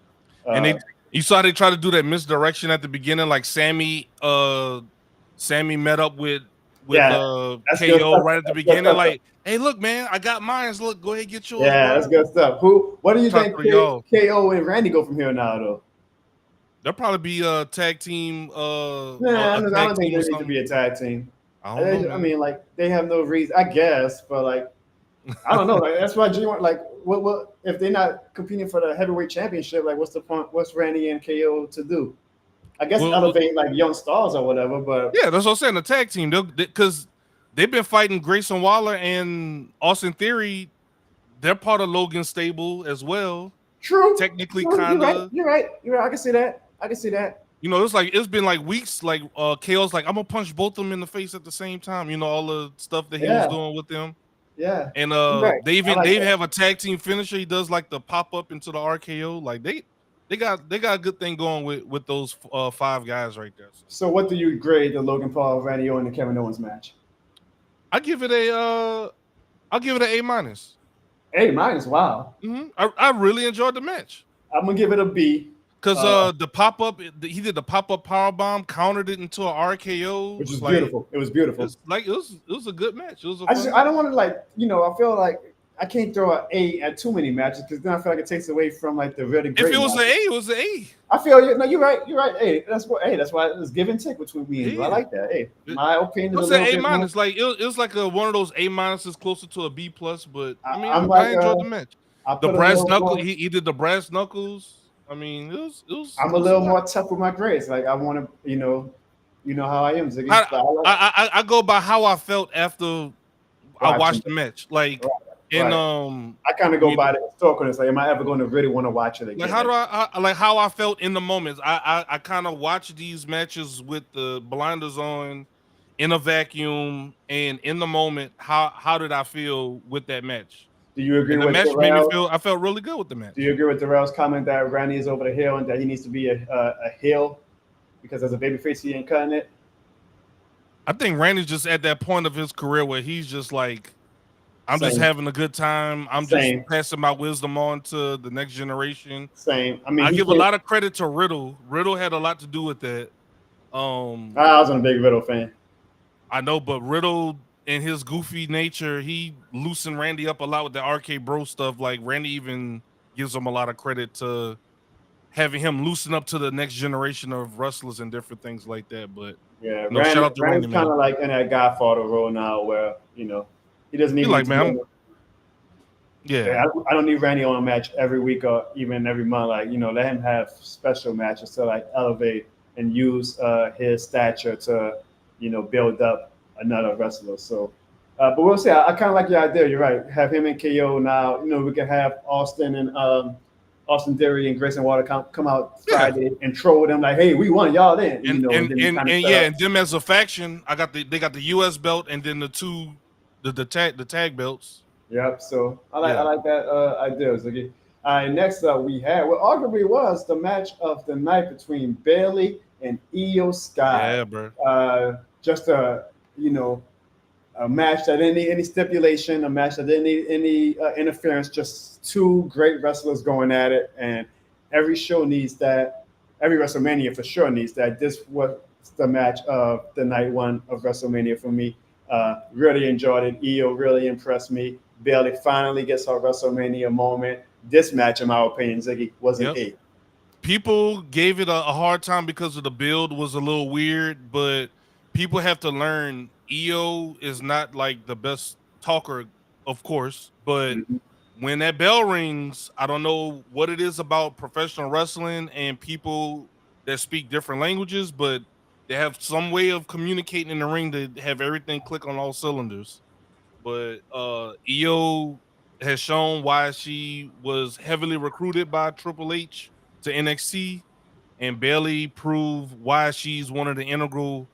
And you saw they try to do that misdirection at the beginning, like Sammy met up with KO right at the beginning, like, hey, look, man, I got mine. Look, go ahead, get yours. Yeah, that's good stuff. What do you think KO and Randy go from here now, though? They'll probably be a tag team. I don't think they need to be a tag team. I mean, like, they have no reason, I guess, but like, I don't know. Like, that's why G1, like, what if they're not competing for the heavyweight championship? Like, what's the point? What's Randy and KO to do? I guess elevate like young stars or whatever. But yeah, that's what I'm saying. The tag team, because they've been fighting Grayson Waller and Austin Theory. They're part of Logan's stable as well. True. Technically, kind of. You're right. I can see that. You know, it's been like weeks. Like KO's like, I'm gonna punch both of them in the face at the same time. You know, all the stuff that he was Yeah, doing with them. yeah. And You're right. they I even like they that. have a tag team finisher. He does like the pop up into the RKO. Like they got a good thing going with those 5 guys right there. So So, what do you grade the Logan Paul, Randy Orton, and Kevin Owens match? I give it I'll give it an A-. A-. Wow. I really enjoyed the match. I'm gonna give it a B. Cause Uh, the pop up, he did the pop up power bomb, countered it into an RKO. which is Like beautiful. It was beautiful. it was a good match. It was a I fun I match. don't want to I feel like I can't throw an A at too many matches because then I feel like it takes away from like the really If great it was an A, matches. it was an A. I feel you. No, you're right. You're right. Hey, that's why it's give and take between me and you. I Yeah. like that. Hey, my opinion is a What's that little A bit more. minus? Like it was like one of those A minuses closer to a B plus, but I mean I'm I like enjoyed the match. I The put a brass little knuckle, more. he did the brass knuckles. I mean, I'm it a was a little lot. more tough with my grades. Like I want to, you know how I am, Ziggy. I, But I like I go by how I felt after I watching watched the it. match. Like Right, in right. I kind of go you by the historicalness. Like, am I ever going to really want to watch it like again? how do Like, like how I felt in the moments. I kind of watch these matches with the blinders on in a vacuum and in the moment. How did I feel with that match? do you agree And the with match made me Darrell? feel I felt really good with the Do you match. agree with Darrell's comment that Randy is over the hill and that he needs to be a heel because as a babyface he ain't cutting it? I think Randy's just at that point of his career where he's just like, I'm just Same, having a good time. I'm just same, passing my wisdom on to the next generation. same. I mean, I he give a can't. lot of credit to Riddle. Riddle had a lot to do with that. I was a big Riddle fan. I know, but Riddle and his goofy nature, he loosened Randy up a lot with the RK Bro stuff. Like Randy even gives him a lot of credit to having him loosen up to the next generation of wrestlers and different things like that. But Yeah, shout out to Randy's Randy, kind man. of like in that Godfather role now, where he doesn't He need me like, to be man, on. yeah, Yeah, I don't need Randy on a match every week or even every month. Like let him have special matches to like elevate and use his stature to build up another wrestler. So, but we'll see. I kind of like your idea. You're right. Have him and KO now. We can have Austin and Austin Theory and Grayson Waller come out yeah. Friday and troll them like, "Hey, we won, y'all didn't." And And and then and kind of and set yeah, up. and them as a faction, they got the US belt and then the tag belts. Yep. So I Yeah, like that idea. Ziggy. All right. Next up, we had what arguably was the match of the night between Bailey and Io Sky. yeah, bro. Just a match that didn't need any stipulation, a match that didn't need any interference. Just two great wrestlers going at it, and every show needs that. Every WrestleMania for sure needs that. This was the match of the night one of WrestleMania for me. Really enjoyed it. Io really impressed me. Bailey finally gets her WrestleMania moment. This match, in my opinion, Ziggy, was an Yep. eight. People gave it a hard time because of the build was a little weird, but people have to learn EO is not like the best talker, of course, but Mhm. when that bell rings, I don't know what it is about professional wrestling and people that speak different languages, but they have some way of communicating in the ring to have everything click on all cylinders. But Io has shown why she was heavily recruited by Triple H to NXT, and Bailey proved why she's one of the integral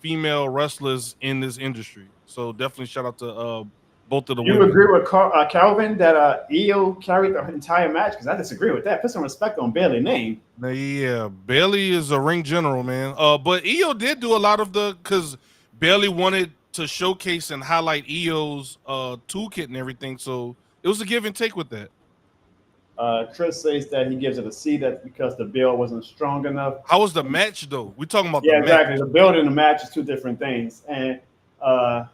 female wrestlers in this industry. So definitely shout out to both of the You women. agree with Calvin that Io carried the entire match? Because I disagree with that. Put some respect on Bailey's name. Now, yeah, Bailey is a ring general, man. But Io did do a lot of because Bailey wanted to showcase and highlight Io's toolkit and everything. So it was a give and take with that. Chris says that he gives it a C. That's because the build wasn't strong enough. How was the match though? We talking about the Yeah, match. exactly. The build and the match is two different things, and uh,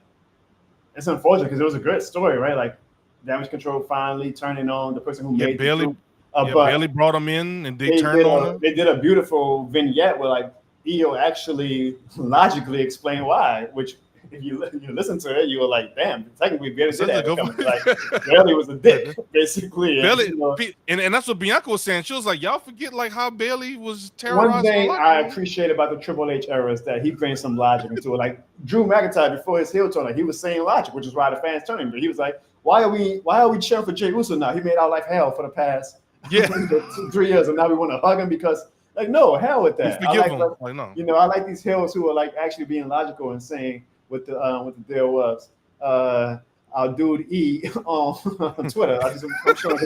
it's unfortunate because it was a great story, right? Like damage control finally turning on the person who Yeah, made the Bailey. truth. Yeah, But Bailey brought him in and they they turned did on a him. they did a beautiful vignette where like Io actually logically explained why. Which if you listen to it, you were like, damn, technically Bailey did Says it, have it go coming. for Like it. Bailey was a dick, basically. And, Bailey, and that's what Bianca was saying. She was like, "Y'all forget like how Bailey was one terrorizing the thing locker I room." appreciate about the Triple H era is that he brings some logic into it. Like Drew McIntyre before his heel turn, like he was saying logic, which is why the fans turned him. But he was like, why are we cheering for Jey Uso now? He made our life hell for the past Yeah, 3 years, and now we want to hug him because Like, no, hell with You that. I forgive like, them. Like, no. I like these hills who are like actually being logical and saying what the deal was. Our dude E on Twitter. I'm showing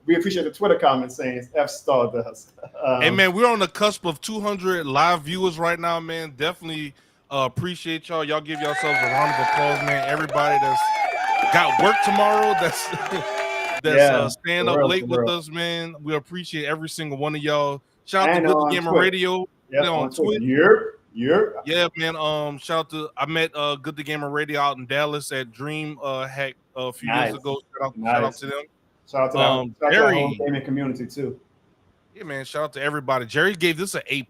we appreciate the Twitter comments saying F Stardust. Hey man, we're on the cusp of 200 live viewers right now, man. Definitely appreciate y'all. Y'all give yourselves a round of applause, man. Everybody that's got work tomorrow, that's staying up late with us, man. We appreciate every single one of y'all. Shout out to Good Gamer Radio. Yeah, on Twitch. Yeah, man. Shout out to I met Good the Gamer Radio out in Dallas at Dream Hack a few years ago. Shout out to them. Shout out to that whole gaming community too. Yeah, man. Shout out to everybody. Jerry gave this an A+.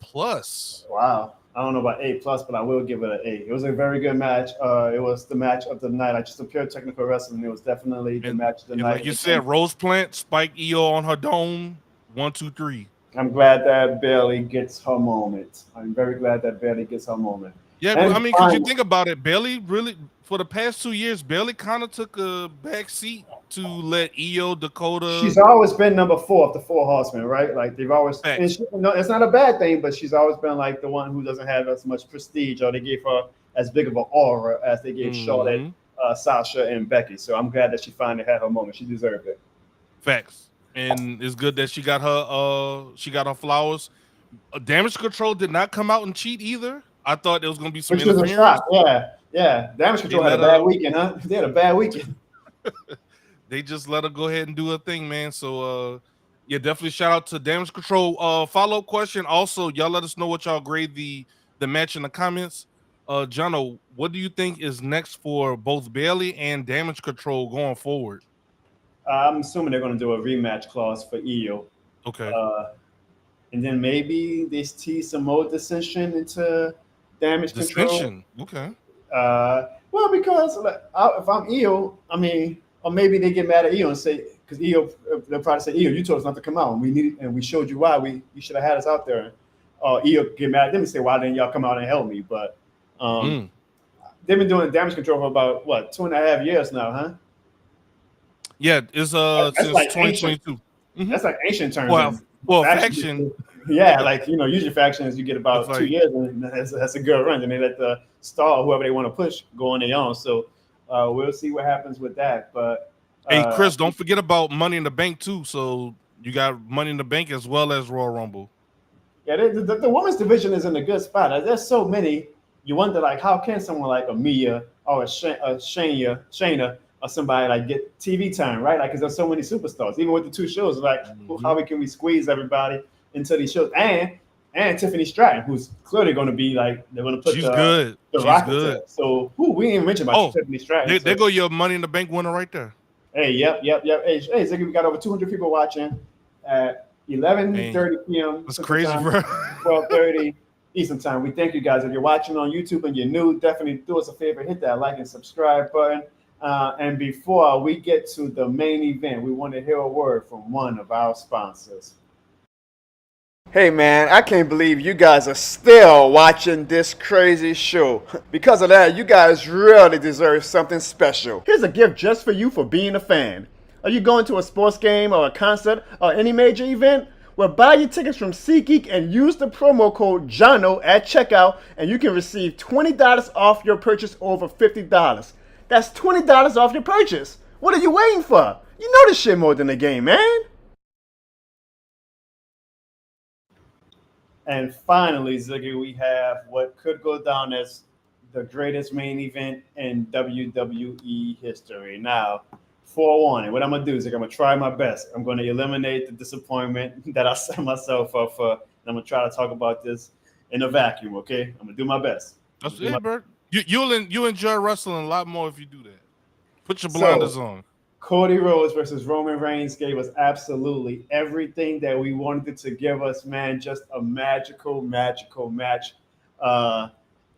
Wow. I don't know about A+, but I will give it an A. It was a very good match. It was the match of the night. I just a pure technical wrestling. It was definitely the match of the night. Like you said, Rose Plant, Spike EO on her dome. 1, 2, 3. I'm glad that Bailey gets her moment. I'm very glad that Bailey gets her moment. Yeah, and I mean, because you think about it, Bailey really, for the past 2 years, Bailey kind of took a back seat to let EO, Dakota. She's always been number 4 of the 4 horsemen, right? Like they've always, no, it's not a bad thing, but she's always been like the one who doesn't have as much prestige, or they gave her as big of an aura as they gave Charlotte, Sasha, and Becky. So I'm glad that she finally had her moment. She deserved it. Facts. And it's good that she got her flowers. Damage Control did not come out and cheat either. I thought there was going to be some interference. Which was a shock. Yeah. Damage Control had a bad weekend, huh? They had a bad weekend. They just let her go ahead and do her thing, man. So, yeah, definitely shout out to Damage Control. Follow-up question. Also, y'all let us know what y'all grade the match in the comments. Jono, what do you think is next for both Bailey and Damage Control going forward? I'm assuming they're going to do a rematch clause for EO. Okay. And then maybe they tease some more dissension into Damage Control. Okay. Well, because if I'm EO, I mean, or maybe they get mad at EO and say, because EO, they'll probably say, EO, you told us not to come out, and we showed you why. You should have had us out there. Or EO get mad at them and say, why didn't y'all come out and help me? But they've been doing Damage Control for about 2.5 years now, huh? Yeah, it's since like 2022. That's like ancient terms. Well, faction. Yeah, like usually factions you get about 2 years, and that's a good run. And they let the star, whoever they want to push, go on their own. So we'll see what happens with that. But hey, Chris, don't forget about Money in the Bank too. So you got Money in the Bank as well as Royal Rumble. Yeah, the women's division is in a good spot. There's so many. You wonder like how can someone like a Mia or a Shayna or somebody like get TV time, right? Like, because there's so many superstars. Even with the 2 shows, like how can we squeeze everybody into these shows? And Tiffany Stratton, who's clearly going to be like they're going to put the Rocket. So we didn't even mention about Tiffany Stratton. There go your Money in the Bank winner right there. Hey, yep. Hey, Ziggy, we got over 200 people watching at 11:30 p.m. That's crazy, bro. 12:30 Eastern time. We thank you guys. If you're watching on YouTube and you're new, definitely do us a favor, hit that like and subscribe button. And before we get to the main event, we want to hear a word from one of our sponsors. Hey man, I can't believe you guys are still watching this crazy show. Because of that, you guys really deserve something special. Here's a gift just for you for being a fan. Are you going to a sports game or a concert or any major event? Well, buy your tickets from SeatGeek and use the promo code JONO at checkout, and you can receive $20 off your purchase over $50. That's $20 off your purchase. What are you waiting for? You know this shit more than a game, man. And finally, Ziggy, we have what could go down as the greatest main event in WWE history. Now, forewarning, what I'm going to do is I'm going to try my best. I'm going to eliminate the disappointment that I set myself up for. And I'm going to try to talk about this in a vacuum, okay? I'm going to do my best. That's it, Bert. You enjoy wrestling a lot more if you do that. Put your blinders on. Cody Rhodes versus Roman Reigns gave us absolutely everything that we wanted it to give us, man. Just a magical match.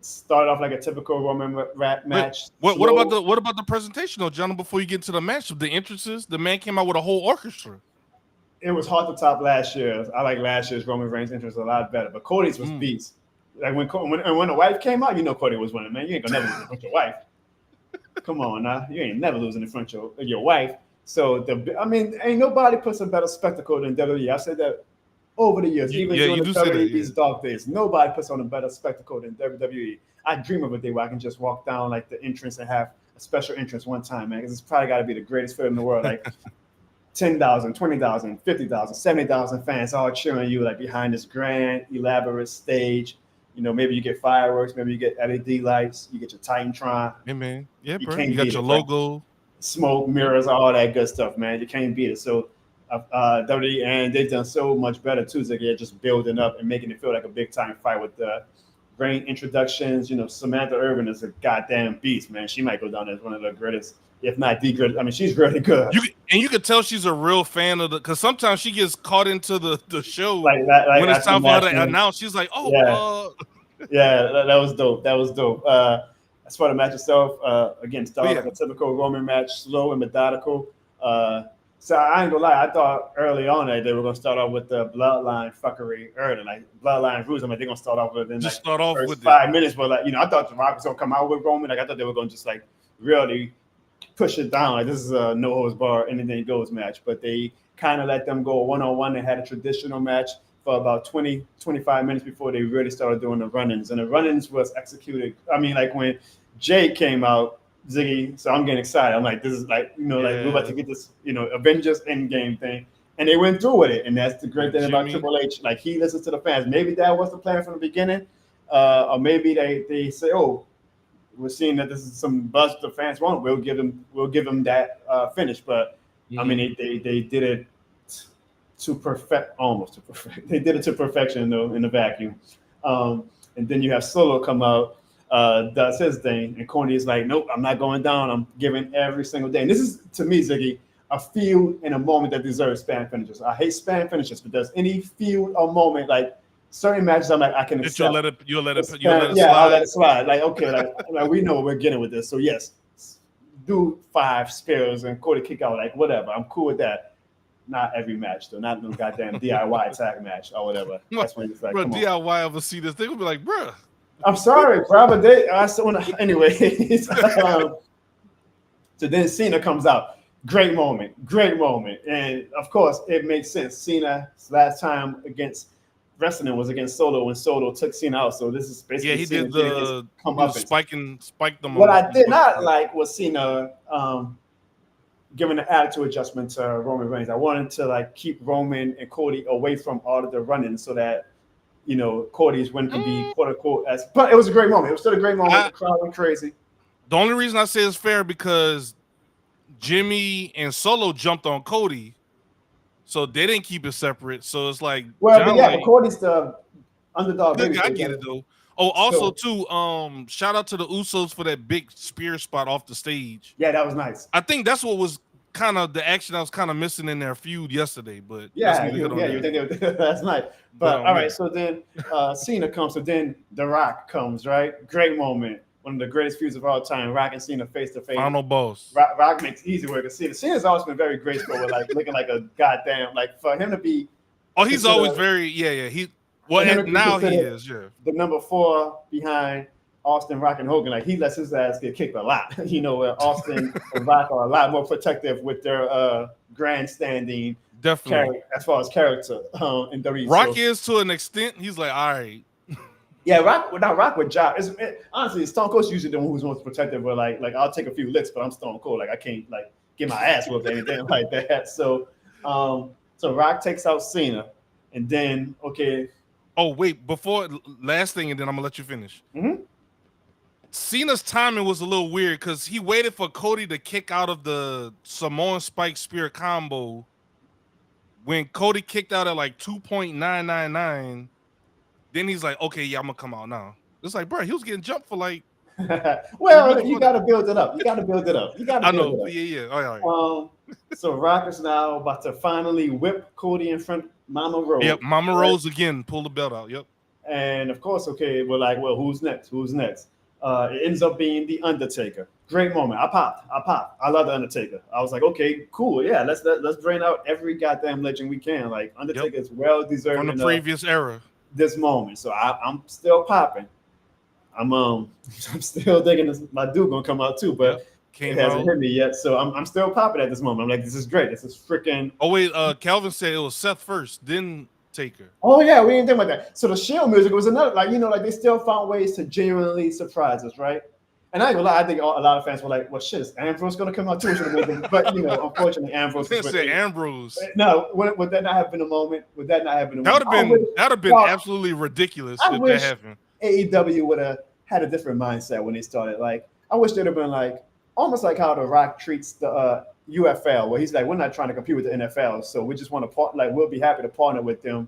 Start off like a typical Roman match. What about the presentation though, John? Before you get to the match, the entrances, the man came out with a whole orchestra. It was hard to top last year's. I like last year's Roman Reigns entrance a lot better, but Cody's was beast. Like when the wife came out, Cody was winning, man. You ain't gonna never lose in front of your wife. Come on now, you ain't never losing in front of your wife. So ain't nobody puts a better spectacle than WWE. I said that over the years, even Yeah, during you the do say that, WWE's yeah. dark days, nobody puts on a better spectacle than WWE. I dream of a day where I can just walk down like the entrance and have a special entrance one time, man. Because it's probably got to be the greatest film in the world. Like 10,000, 20,000, 50,000, 70,000 fans all cheering you like behind this grand, elaborate stage. You know, maybe you get fireworks, maybe you get LED lights, you get your Titantron. Hey man, yeah, You bro. You can't got beat your it, bro. logo. Smoke, Yep. mirrors, all that good stuff, man. You can't beat it. So, WWE, and they've done so much better too. So they're just building up and making it feel like a big time fight with the great introductions. You know, Samantha Irvin is a goddamn beast, man. She might go down as one of the greatest, if not the greatest. I mean, she's really good. You can tell she's a real fan of the, because sometimes she gets caught into the show Like when it's after the time for her match, to man. announce. She's like, Yeah, oh, yeah, that was dope. That was dope. As for the match itself, again, but started yeah, like a typical Roman match, slow and methodical. So I ain't gonna lie, I thought early on that they were gonna start off with the bloodline fuckery early, like bloodline rules. I mean, they're gonna start off within just like start off first with it. 5 minutes, but like I thought the Rock was gonna come out with Roman. Like I thought they were gonna just like really push it down. Like this is a no holds bar, anything goes match. But they kind of let them go one on one. They had a traditional match for about 20, 25 minutes before they really started doing the run-ins. And the run-ins was executed. I mean, like when Jay came out, Ziggy, so I'm getting excited. I'm like, this is like, like we're about to get this, Avengers Endgame thing. And they went through with it. And that's the great With thing about Jimmy. Triple H. Like he listens to the fans. Maybe that was the plan from the beginning. Or maybe they say, oh, we're seeing that this is some buzz the fans want. We'll give them that finish. But I mean, they did it to perfect, almost to perfect. They did it to perfection though in the vacuum. And then you have Solo come out, does his thing, and Corny is like, nope, I'm not going down. I'm giving every single day. And this is to me, Ziggy, a feud in a moment that deserves spam finishes. I hate spam finishes, but does any feud or moment like certain matches I'm like I can accept. You'll let it Yeah, I'll slide. let it slide. Like okay, like we know what we're getting with this. So yes, do 5 spares and Cody kick out. Like whatever, I'm cool with that. Not every match though. Not no goddamn DIY tag match or whatever. That's when it's like, Bro, come on. DIY ever see this? They will be like, bro. I'm sorry, bro, but I still want to. Anyway, so then Cena comes out. Great moment, and of course it makes sense. Cena's last time against wrestling was against Solo when Solo took Cena out. So this is basically Yeah, he Cena did getting his the come he up. was spiked them What on. I did not like was Cena giving an attitude adjustment to Roman Reigns. I wanted to like keep Roman and Cody away from all of the running so that Cody's win can be quote unquote as. But it was a great moment. It was still a great moment. The crowd went crazy. The only reason I say it's fair because Jimmy and Solo jumped on Cody, so they didn't keep it separate. So it's like Well, but John yeah, but Wayne, Cody's the underdog good baby. guy, I get it though. Oh, also too, shout out to the Usos for that big spear spot off the stage. Yeah, that was nice. I think that's what was kind of the action I was kind of missing in their feud yesterday. But Yeah, you think that's nice. But all right, so then Cena comes. So then The Rock comes. Right, great moment. One of the greatest feuds of all time. Rock and Cena face to face. Final boss. Rock makes easy work of Cena. Cena's always been very graceful with like looking like a goddamn like for him to be. Oh, he's always very He now he is the number 4 behind Austin, Rock, and Hogan. Like he lets his ass get kicked a lot. Where Austin and Rock are a lot more protective with their grandstanding. Definitely, as far as character in WWE. Rock is to an extent. He's like, all right. Yeah, Rock with job. Honestly, Stone Cold's usually the one who's most protective. But like I'll take a few licks, but I'm Stone Cold. Like I can't like get my ass whooped or anything like that. So Rock takes out Cena, and then okay. Oh wait, before last thing, and then I'm gonna let you finish. Mm-hmm. Cena's timing was a little weird because he waited for Cody to kick out of the Samoan Spike Spear combo. When Cody kicked out at like 2.999, then he's like, okay, yeah, I'm gonna come out now. It's like, bro, he was getting jumped for like. Well, you got to build it up. I know. Yeah. All right. So Rock is now about to finally whip Cody in front of Mama Rose. Yep, Mama Rose again, pull the belt out. Yep. And of course, okay, we're like, well, who's next? It ends up being the Undertaker. Great moment. I popped. I love the Undertaker. I was like, okay, cool. Yeah, let's drain out every goddamn legend we can. Like Undertaker is well deserved from the previous era. This moment. So I'm still popping. I'm still thinking my dude gonna come out too, but it hasn't hit me yet. So I'm still popping at this moment. I'm like, this is great. This is freaking. Oh wait, Calvin said it was Seth first. Then Taker. Oh yeah, we didn't think about that. So the Shield music was another, like like they still found ways to genuinely surprise us, right? And I ain't gonna lie, I think a lot of fans were like, "Well, shit, is Ambrose gonna come out too?" But unfortunately, Ambrose was with Said Ambrose. No, would that not have been a moment? Would that not have been a That moment? would have been absolutely ridiculous I if that wish happened. AEW would have had a different mindset when they started. Like, I wish they'd have been like almost like how The Rock treats the UFL, where he's like, "We're not trying to compete with the NFL, so we just want to we'll be happy to partner with them,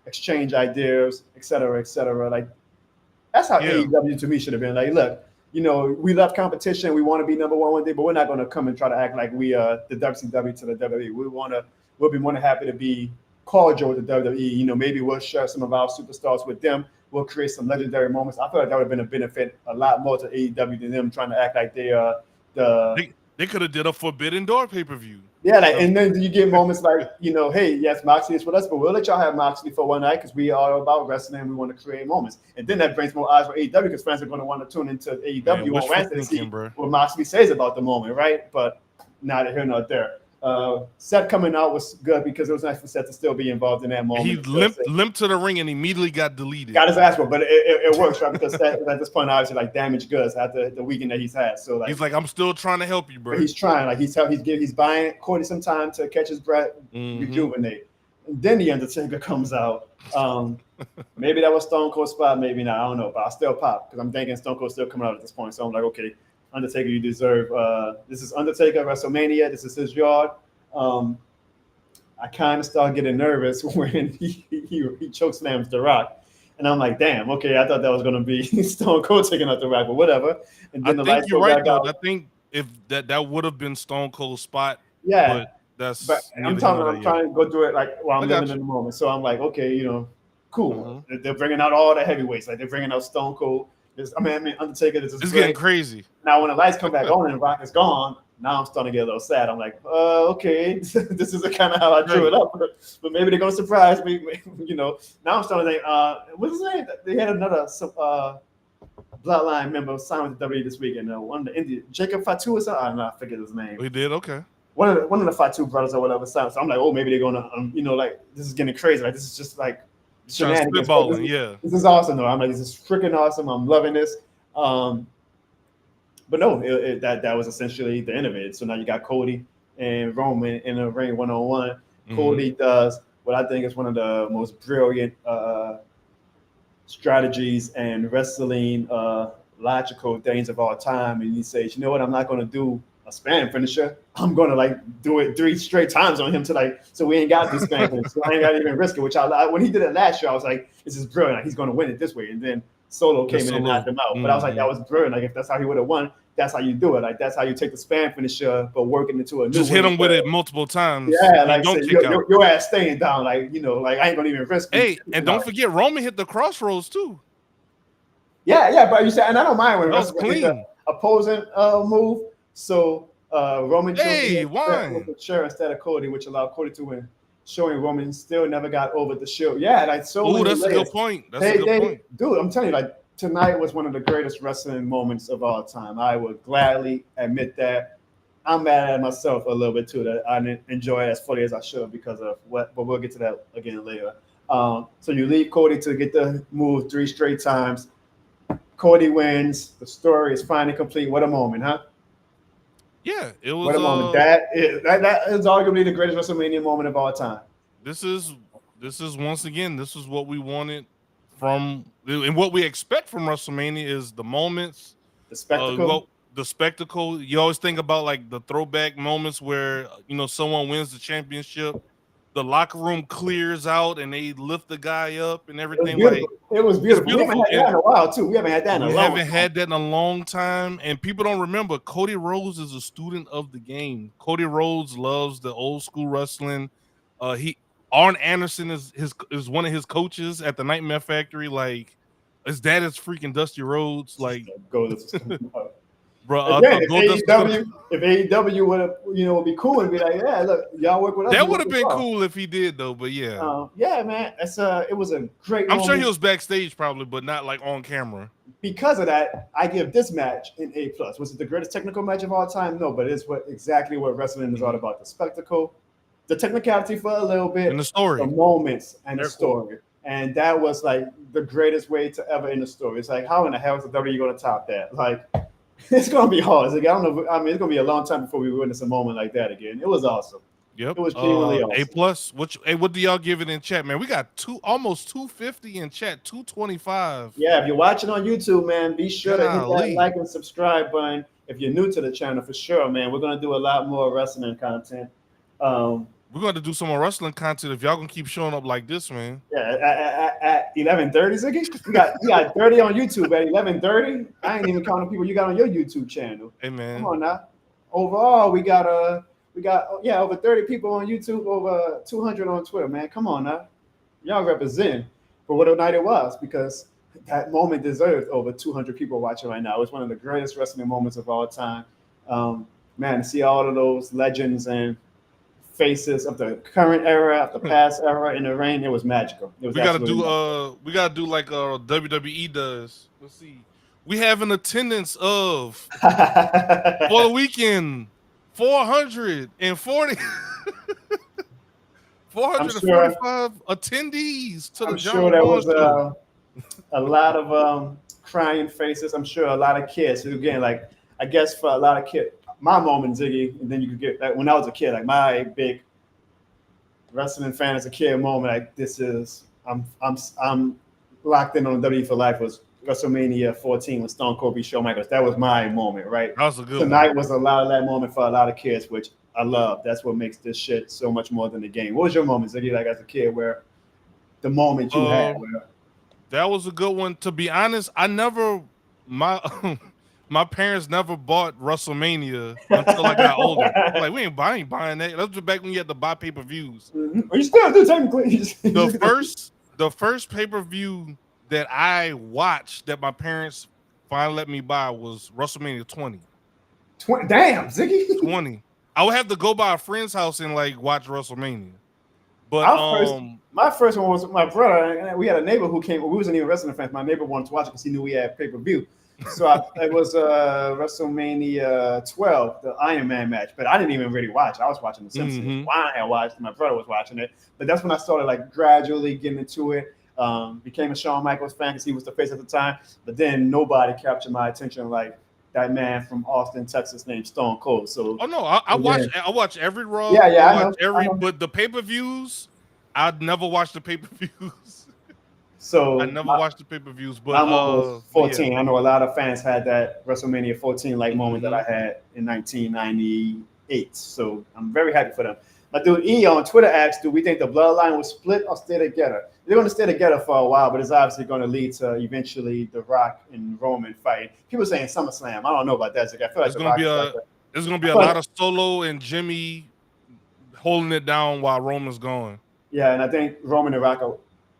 exchange ideas, et cetera, et cetera." Like, that's how AEW to me should have been. Like, look, we love competition. We want to be number one day, but we're not going to come and try to act like we are the WCW to the WWE. We'll be more than happy to be cordial with the WWE. Maybe we'll share some of our superstars with them. We'll create some legendary moments. I feel like that would have been a benefit a lot more to AEW than them trying to act like they are the. They could have did a Forbidden Door pay-per-view. Yeah, and then you get moments like, hey, yes, Moxley is with us, but we'll let y'all have Moxley for one night because we are about wrestling and we want to create moments. And then that brings more eyes for AEW because fans are going to want to tune into AEW on Wednesday to see what Moxley says about the moment, right? But neither here nor there. Seth coming out was good because it was nice for Seth to still be involved in that moment. He limped to the ring and immediately got deleted. Got his ass whooped, but it works, right? Because Seth, at this point, obviously, like damaged goods after the weekend that he's had. So he's like, I'm still trying to help you, bro. He's trying, like he's buying Cody some time to catch his breath, rejuvenate. And then the Undertaker comes out. Maybe that was Stone Cold spot, maybe not. I don't know, but I'll still pop because I'm thinking Stone Cold's still coming out at this point. So I'm like, okay, Undertaker, you deserve. This is Undertaker WrestleMania. This is his yard. I kind of start getting nervous when he chokeslams The Rock. And I'm like, damn, okay, I thought that was going to be Stone Cold taking out The Rock, but whatever. And then I think you're right, though. I think if that would have been Stone Cold's spot. Yeah. But I'm trying to go through it like while I'm living in the moment. So I'm like, okay, cool. They're bringing out all the heavyweights. Like they're bringing out Stone Cold. Undertaker. This is getting crazy. Now when the lights come back on and Rock is gone, now I'm starting to get a little sad. I'm like, okay, this is kind of how I drew it up, but maybe they're gonna surprise me. Now I'm starting to think, what's his name? They had another Bloodline member signed with the WWE this weekend. One of the Indian, Jacob Fatu or something. I don't know, I forget his name. We did, okay. One of the Fatu brothers or whatever signed. So I'm like, oh, maybe they're gonna, like this is getting crazy. Like this is just like shenanigans. This is awesome though. I'm like, this is freaking awesome. I'm loving this. But no, that was essentially the end of it. So now you got Cody and Roman in a ring one-on-one. Cody does what I think is one of the most brilliant strategies and wrestling logical things of all time. And he says, you know what, I'm not going to do a span finisher. I'm going to do it 3 straight times on him so we ain't got this span finisher. So I ain't got to even risk it, which when he did it last year, I was like, this is brilliant. He's going to win it this way. And then Solo came in and knocked him out. But I was like, that was brilliant. Like if that's how he would have won, that's how you do it. Like that's how you take the span finisher, but work it into a new. Just hit him with it multiple times. Yeah, like your ass staying down. Like I ain't gonna even risk it. Hey, and don't forget Roman hit the crossroads too. Yeah, but you said, and I don't mind when that was clean. Opposing move. So Roman chose the chair instead of Cody, which allowed Cody to win. Showing Roman still never got over the Shield. Yeah, like so. Oh, that's a good point. That's a good point. Dude, I'm telling you, like tonight was one of the greatest wrestling moments of all time. I would gladly admit that. I'm mad at myself a little bit too that I didn't enjoy it as fully as I should because of what. But we'll get to that again later. So you leave Cody to get the move 3 straight times. Cody wins. The story is finally complete. What a moment, huh? Yeah, it was. What a moment! That is arguably the greatest WrestleMania moment of all time. This is once again. This is what we wanted from, and what we expect from WrestleMania is the moments, the spectacle. The spectacle. You always think about like the throwback moments where someone wins the championship, the locker room clears out and they lift the guy up and everything. It was beautiful. We haven't had that in a while too. We haven't had that in a long time. We haven't had that in a long time, and people don't remember. Cody Rhodes is a student of the game. Cody Rhodes loves the old school wrestling. Arn Anderson is one of his coaches at the Nightmare Factory. Like his dad is freaking Dusty Rhodes. Like bro, again, if AEW would be cool and be like, yeah, look, y'all work with us. That would have been cool if he did though. But yeah, yeah, man, it was a great. I'm sure he was backstage probably, but not like on camera. Because of that, I give this match an A+. Was it the greatest technical match of all time? No, but it's exactly what wrestling is all about: the spectacle, the technicality for a little bit, And the story. the moments and the Very cool. story. And that was like the greatest way to ever end the story. It's like, how in the hell is the WWE going to top that? Like, it's going to be hard. It's like, I don't know. I mean, it's going to be a long time before we witness a moment like that again. It was awesome. Yep. It was genuinely awesome. A plus. What do y'all give it in chat, man? We got almost 250 in chat, 225. Yeah, if you're watching on YouTube, man, be sure to hit that Golly. like and subscribe button. If you're new to the channel, for sure, man, we're gonna do a lot more wrestling content. We're going to do some more wrestling content if y'all gonna keep showing up like this, man. Yeah, at 11:30, Ziggy. You got 30 on YouTube at 11:30. I ain't even counting people you got on your YouTube channel. Hey, man. Come on now. Overall, we got over 30 people on YouTube, over 200 on Twitter, man. Come on now. Y'all represent for what a night it was, because that moment deserved over 200 people watching right now. It's one of the greatest wrestling moments of all time. Man, to see all of those legends and faces of the current era, of the past era in the ring, it was magical. It was we gotta do like WWE does. Let's see. We have an attendance of for the weekend 440 445 attendees to the I'm Jono sure there Barnes was show. a lot of crying faces. I'm sure a lot of kids. So again, like, I guess for a lot of kids, my moment, Ziggy, and then you could get like when I was a kid, like my big wrestling fan as a kid moment, like this is I'm locked in on WWE for life, was WrestleMania 14 with Stone Cold beat Shawn Michaels. That was my moment, right? That was a good Tonight one. was a lot of that moment for a lot of kids, which I love. That's what makes this shit so much more than the game. What was your moment, Ziggy, like as a kid, where the moment you had? That was a good one. To be honest, my parents never bought WrestleMania until I got older. Like, I ain't buying that. That was back when you had to buy pay-per-views. Mm-hmm. You still do technically. The first pay-per-view that I watched that my parents finally let me buy was WrestleMania 20. 20. Damn, Ziggy. 20. I would have to go by a friend's house and like watch WrestleMania. But my first one was with my brother, and we had a neighbor who came. We wasn't even wrestling fans. My neighbor wanted to watch it because he knew we had pay-per-view. So it was WrestleMania 12, the Iron Man match. But I didn't even really watch. I was watching The Simpsons. Mm-hmm. I had watched. My brother was watching it. But that's when I started like gradually getting into it. Became a Shawn Michaels fan because he was the face at the time. But then nobody captured my attention like that man from Austin, Texas, named Stone Cold. So I watch every Raw. Yeah, I know. But the pay-per-views, I'd never watch the pay-per-views. So I never watched the pay-per-views, but my moment was 14. Yeah. I know a lot of fans had that WrestleMania 14 like moment that I had in 1998. So I'm very happy for them. My dude E on Twitter asked, do we think the bloodline will split or stay together? They're going to stay together for a while, but it's obviously going to lead to eventually The Rock and Roman fighting. People saying SummerSlam. I don't know about that. I feel like there's going to be a lot of Solo and Jimmy holding it down while Roman's gone. Yeah, and I think Roman and Rock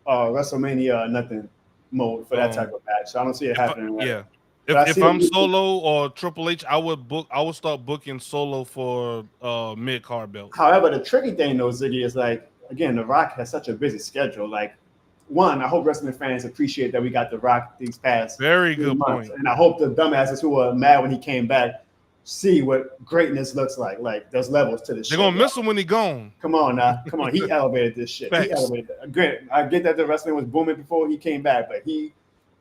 are WrestleMania nothing mode for that type of match. So I don't see it happening. Yeah. If I'm Solo or Triple H, I would start booking Solo for mid-card belt. However, the tricky thing though, Ziggy, is like, again, The Rock has such a busy schedule. Like, one, I hope wrestling fans appreciate that we got The Rock these past very good months. point. And I hope the dumbasses who were mad when he came back see what greatness looks like. Like, there's levels to this. They're gonna miss him when he gone. Come on now. Come on. He elevated this shit. Facts. He elevated it. Granted, I get that the wrestling was booming before he came back, but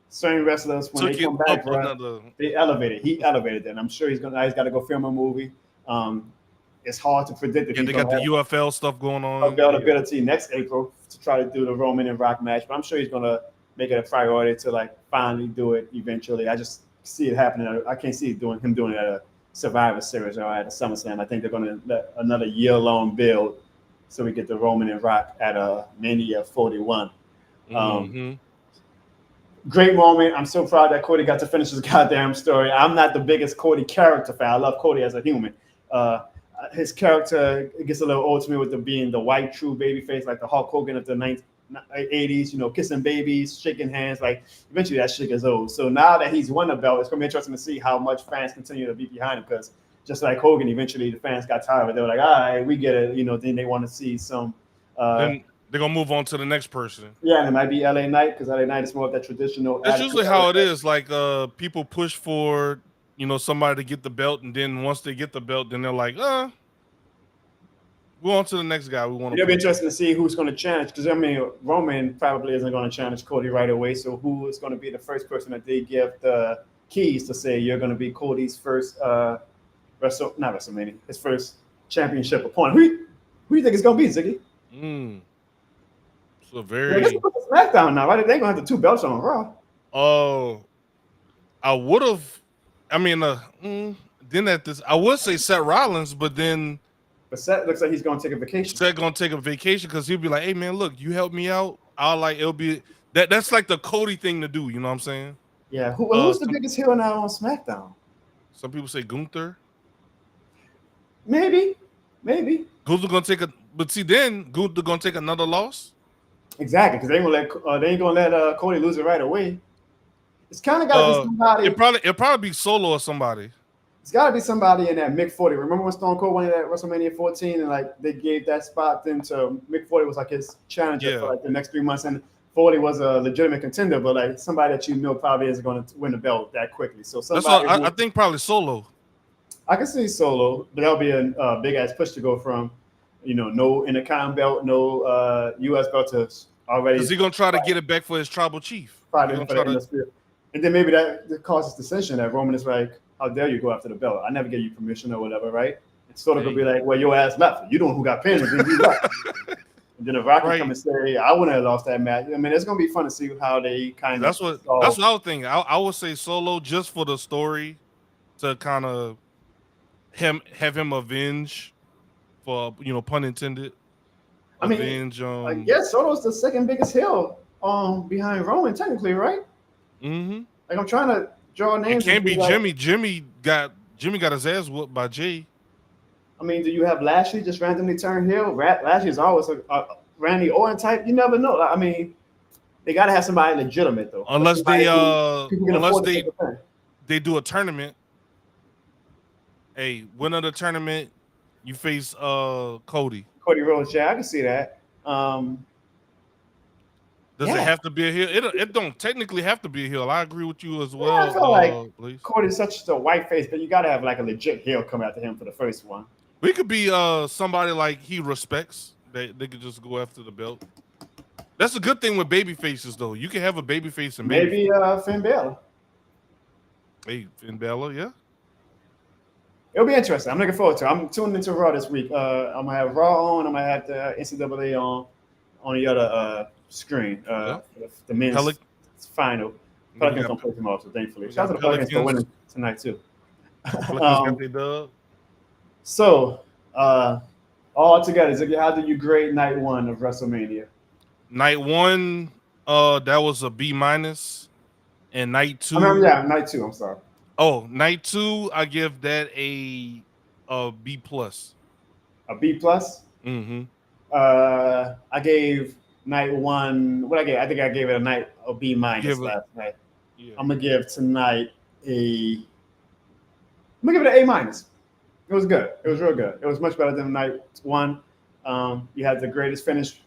certain wrestlers when they come back, bro, they elevated. He elevated that. And I'm sure he's got to go film a movie. It's hard to predict. They got the UFL stuff going on. Availability next April to try to do the Roman and Rock match, but I'm sure he's gonna make it a priority to like finally do it eventually. I just see it happening. I can't see him doing it at a Survivor Series or at a SummerSlam. I think they're gonna let another year-long build so we get the Roman and Rock at a Mania 41. Great moment. I'm so proud that Cody got to finish his goddamn story. I'm not the biggest Cody character fan. I love Cody as a human. His character gets a little old to me with being the white true baby face, like the Hulk Hogan of the 80s, kissing babies, shaking hands. Like, eventually that shit gets old. So now that he's won a belt, it's going to be interesting to see how much fans continue to be behind him, because just like Hogan, eventually the fans got tired of it. They were like, all right, we get it. Then they want to see some. Then they're going to move on to the next person. Yeah, and it might be LA Knight, because LA Knight is more of that traditional. That's usually how it is. Like, people push for somebody to get the belt, and then once they get the belt, then they're like, We're on to the next guy. We want It'll to. be interesting to see who's going to challenge, because I mean, Roman probably isn't going to challenge Cody right away. So who is going to be the first person that they give the keys to say you're going to be Cody's first not WrestleMania, his first championship opponent? Who do you think it's going to be, Ziggy? So Yeah, this is SmackDown now, right? They're going to have the two belts on Raw. Oh, I would have. I mean, then at this, I would say Seth Rollins, but then. But Seth looks like he's going to take a vacation. Seth gonna take a vacation because he'll be like, "Hey man, look, you helped me out. I'll like it'll be that. That's like the Cody thing to do. You know what I'm saying?" Yeah. Who's the biggest heel now on SmackDown? Some people say Gunther. Maybe. Gunther gonna take but see, then Gunther gonna take another loss. Exactly, because they ain't gonna let Cody lose it right away. It's kind of got to be somebody. It'll probably be Solo or somebody. It's got to be somebody in that Mick 40. Remember when Stone Cold won that WrestleMania 14 and like they gave that spot then to Mick 40 was like his challenger for like the next 3 months, and 40 was a legitimate contender, but like somebody that you know probably isn't going to win the belt that quickly. So somebody I think probably Solo. I can see Solo, but that'll be a big ass push to go from, no Intercontinental belt, no U.S. belt to already. Is he gonna try to get it back for his tribal chief? And then maybe that causes dissension that Roman is like, how dare you go after the belt? I never gave you permission or whatever, right? It's sort of gonna be like, well, your ass left. You the one who got pinned, and then you left. And then the Rock can come and say, I wouldn't have lost that match. I mean, it's gonna be fun to see how they kind of. That's what I was thinking. I would say Solo just for the story, to kind of have him avenge, for pun intended. Avenge. I guess Solo's the second biggest heel behind Roman, technically, right? Mm-hmm. Like I'm trying to draw names. It can't be Jimmy. Jimmy got his ass whooped by Jay. I mean, do you have Lashley just randomly turn heel? Lashley's always a Randy Orton type. You never know. I mean, they got to have somebody legitimate though. Unless they do a tournament. Hey, winner of the tournament, you face Cody. Cody Rhodes, yeah, I can see that. Does it have to be a heel? It don't technically have to be a heel. I agree with you as well. I feel like Cody's such a white face, but you got to have like a legit heel come after him for the first one. We could be somebody like he respects. They could just go after the belt. That's a good thing with baby faces, though. You can have a baby face and maybe Finn Balor. Hey, Finn Balor, yeah. It'll be interesting. I'm looking forward to it. I'm tuning into Raw this week. I'm gonna have Raw on. I'm gonna have the NCAA on the other screen. The men's final. Pelicans don't play tomorrow, so thankfully. Shout out to the Pelicans for winning tonight too. So, all together, Ziggy, how did you grade night 1 of WrestleMania? Night 1, that was a B-, and night 2. Night 2. I'm sorry. Oh, night 2, I give that a B+. A B+? Mm-hmm. I gave night 1. What I gave? I think I gave it a B- last night. Yeah. I'm gonna give tonight I'm gonna give it an A-. It was good. It was real good. It was much better than night 1. You had the greatest finish,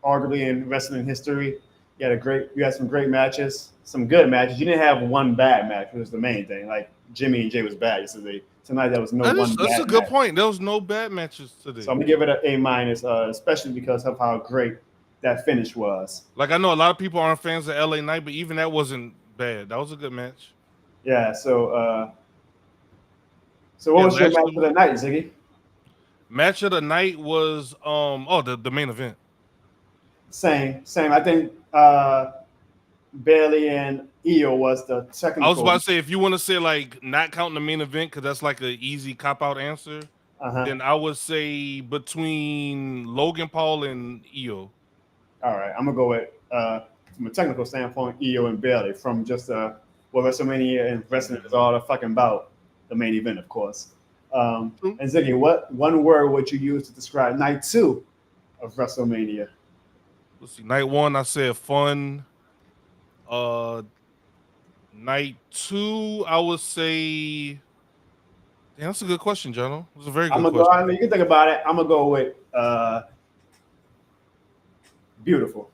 arguably, in wrestling history. You had some great matches, some good matches. You didn't have one bad match, which was the main thing. Like Jimmy and Jay was bad yesterday. Tonight there was no one bad. That's a good point. There was no bad matches today. So I'm gonna give it an A-, especially because of how great that finish was. Like I know a lot of people aren't fans of LA Knight, but even that wasn't bad. That was a good match. Yeah. So what was your match of the night, Ziggy? Match of the night was the main event. Same. I think Bailey and Io was the second. I was about to say, if you want to say like not counting the main event because that's like an easy cop out answer, then I would say between Logan Paul and Io. All right, I'm gonna go with from a technical standpoint, Io and Bailey. From just what WrestleMania and wrestling is all fucking about, the main event, of course. And Ziggy, what one word would you use to describe night 2 of WrestleMania? Let's see. Night 1, I said fun. Night 2, I would say. Damn, that's a good question, Jono. It was a very good question. You can think about it. I'm gonna go with beautiful.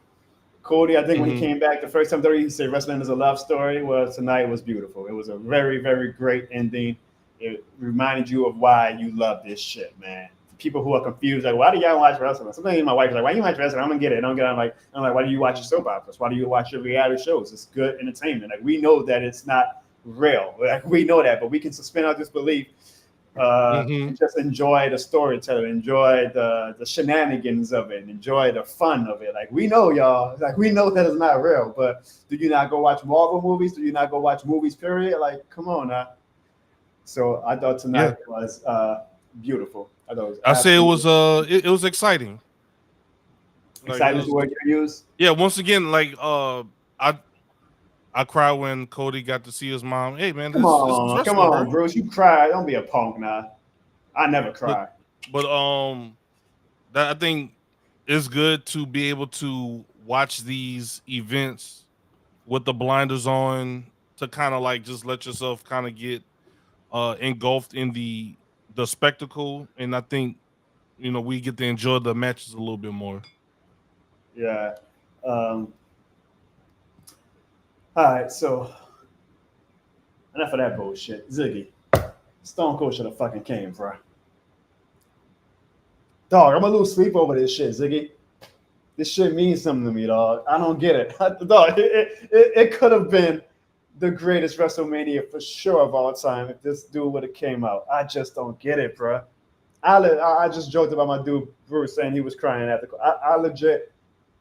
Cody, I think when he came back the first time, he said wrestling is a love story. Well, tonight was beautiful. It was a very, very great ending. It reminded you of why you love this shit, man. people who are confused, like, why do y'all watch wrestling? Sometimes my wife is like, why you watch wrestling? I'm gonna get it. I don't get it. I'm like, why do you watch your soap operas? Why do you watch your reality shows? It's good entertainment. Like, we know that it's not real. Like, we know that, but we can suspend our disbelief and just enjoy the storytelling, enjoy the shenanigans of it, enjoy the fun of it. Like, we know, y'all, like, we know that it's not real, but do you not go watch Marvel movies? Do you not go watch movies, period? Like, come on now. So I thought tonight was beautiful. I thought it was I say it was exciting. Exciting is the word you use. Yeah, once again, like I cried when Cody got to see his mom. Hey man, come on, Bruce, you cry. Don't be a punk now. I never cry. But that I think it's good to be able to watch these events with the blinders on to kind of like just let yourself kind of get engulfed in the spectacle, and I think we get to enjoy the matches a little bit more. Yeah. All right, so enough of that bullshit. Ziggy, Stone Cold should have fucking came, bro. Dog, I'm gonna lose sleep over this shit, Ziggy. This shit means something to me, dog. I don't get it. Dog, it could have been the greatest WrestleMania for sure of all time if this dude would have came out. I just don't get it, bro. I just joked about my dude Bruce saying he was crying at the. I legit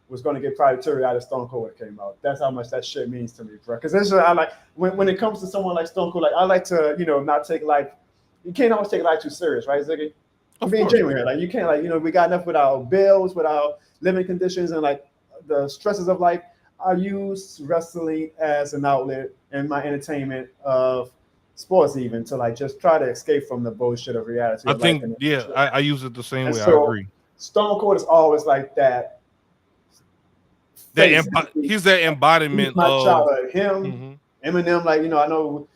was going to get probably teary eyed if Stone Cold came out. That's how much that shit means to me, bro. Because I like when it comes to someone like Stone Cold, like I like to not take life. You can't always take life too serious, right, Ziggy? I'm being genuine here. Like you can't we got enough with our bills, with our living conditions, and like the stresses of life. I use wrestling as an outlet in my entertainment of sports, even to like just try to escape from the bullshit of reality. I think I use it the same way. So, I agree. Stone Cold is always like that. He's that embodiment he's my of childhood. Him, Eminem. Like I know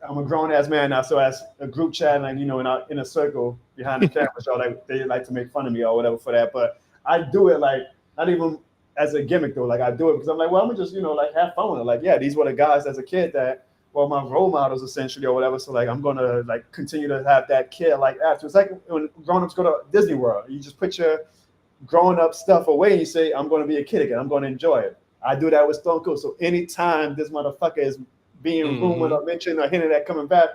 I'm a grown ass man now, so as a group chat, like in a circle behind the camera, so like they like to make fun of me or whatever for that. But I do it like not even as a gimmick though. Like I do it because I'm like, well, I'm gonna just like have fun with it. Like these were the guys as a kid that my role models essentially or whatever. So like I'm gonna like continue to have that kid like after. It's like when grown-ups go to Disney World. You just put your growing up stuff away and you say, I'm going to be a kid again. I'm going to enjoy it. I do that with Stone Cold. So anytime this motherfucker is being rumored or mentioned or hinted at coming back,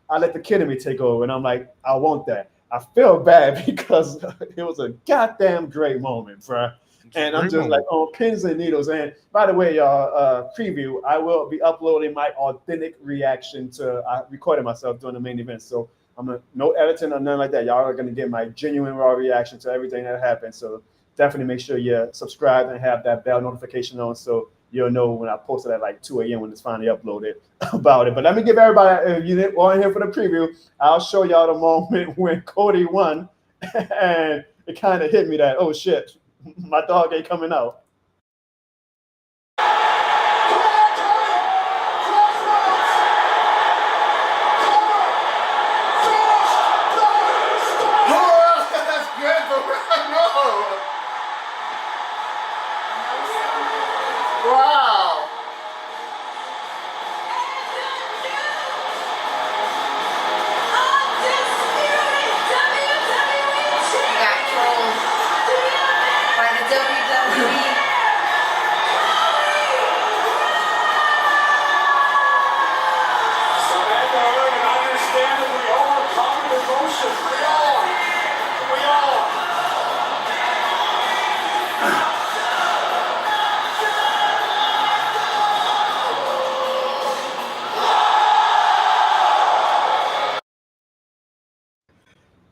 I let the kid in me take over. And I'm like, I want that. I feel bad because it was a goddamn great moment, bro. And I'm just like on pins and needles. And by the way, y'all, preview, I will be uploading my authentic reaction to, I recorded myself during the main event. So no editing or nothing like that. Y'all are going to get my genuine raw reaction to everything that happened. So definitely make sure you subscribe and have that bell notification on so you'll know when I post it at like 2 a.m. when it's finally uploaded about it. But let me give everybody, if you didn't want here for the preview, I'll show y'all the moment when Cody won. And it kind of hit me that, oh shit, my dog ain't coming out.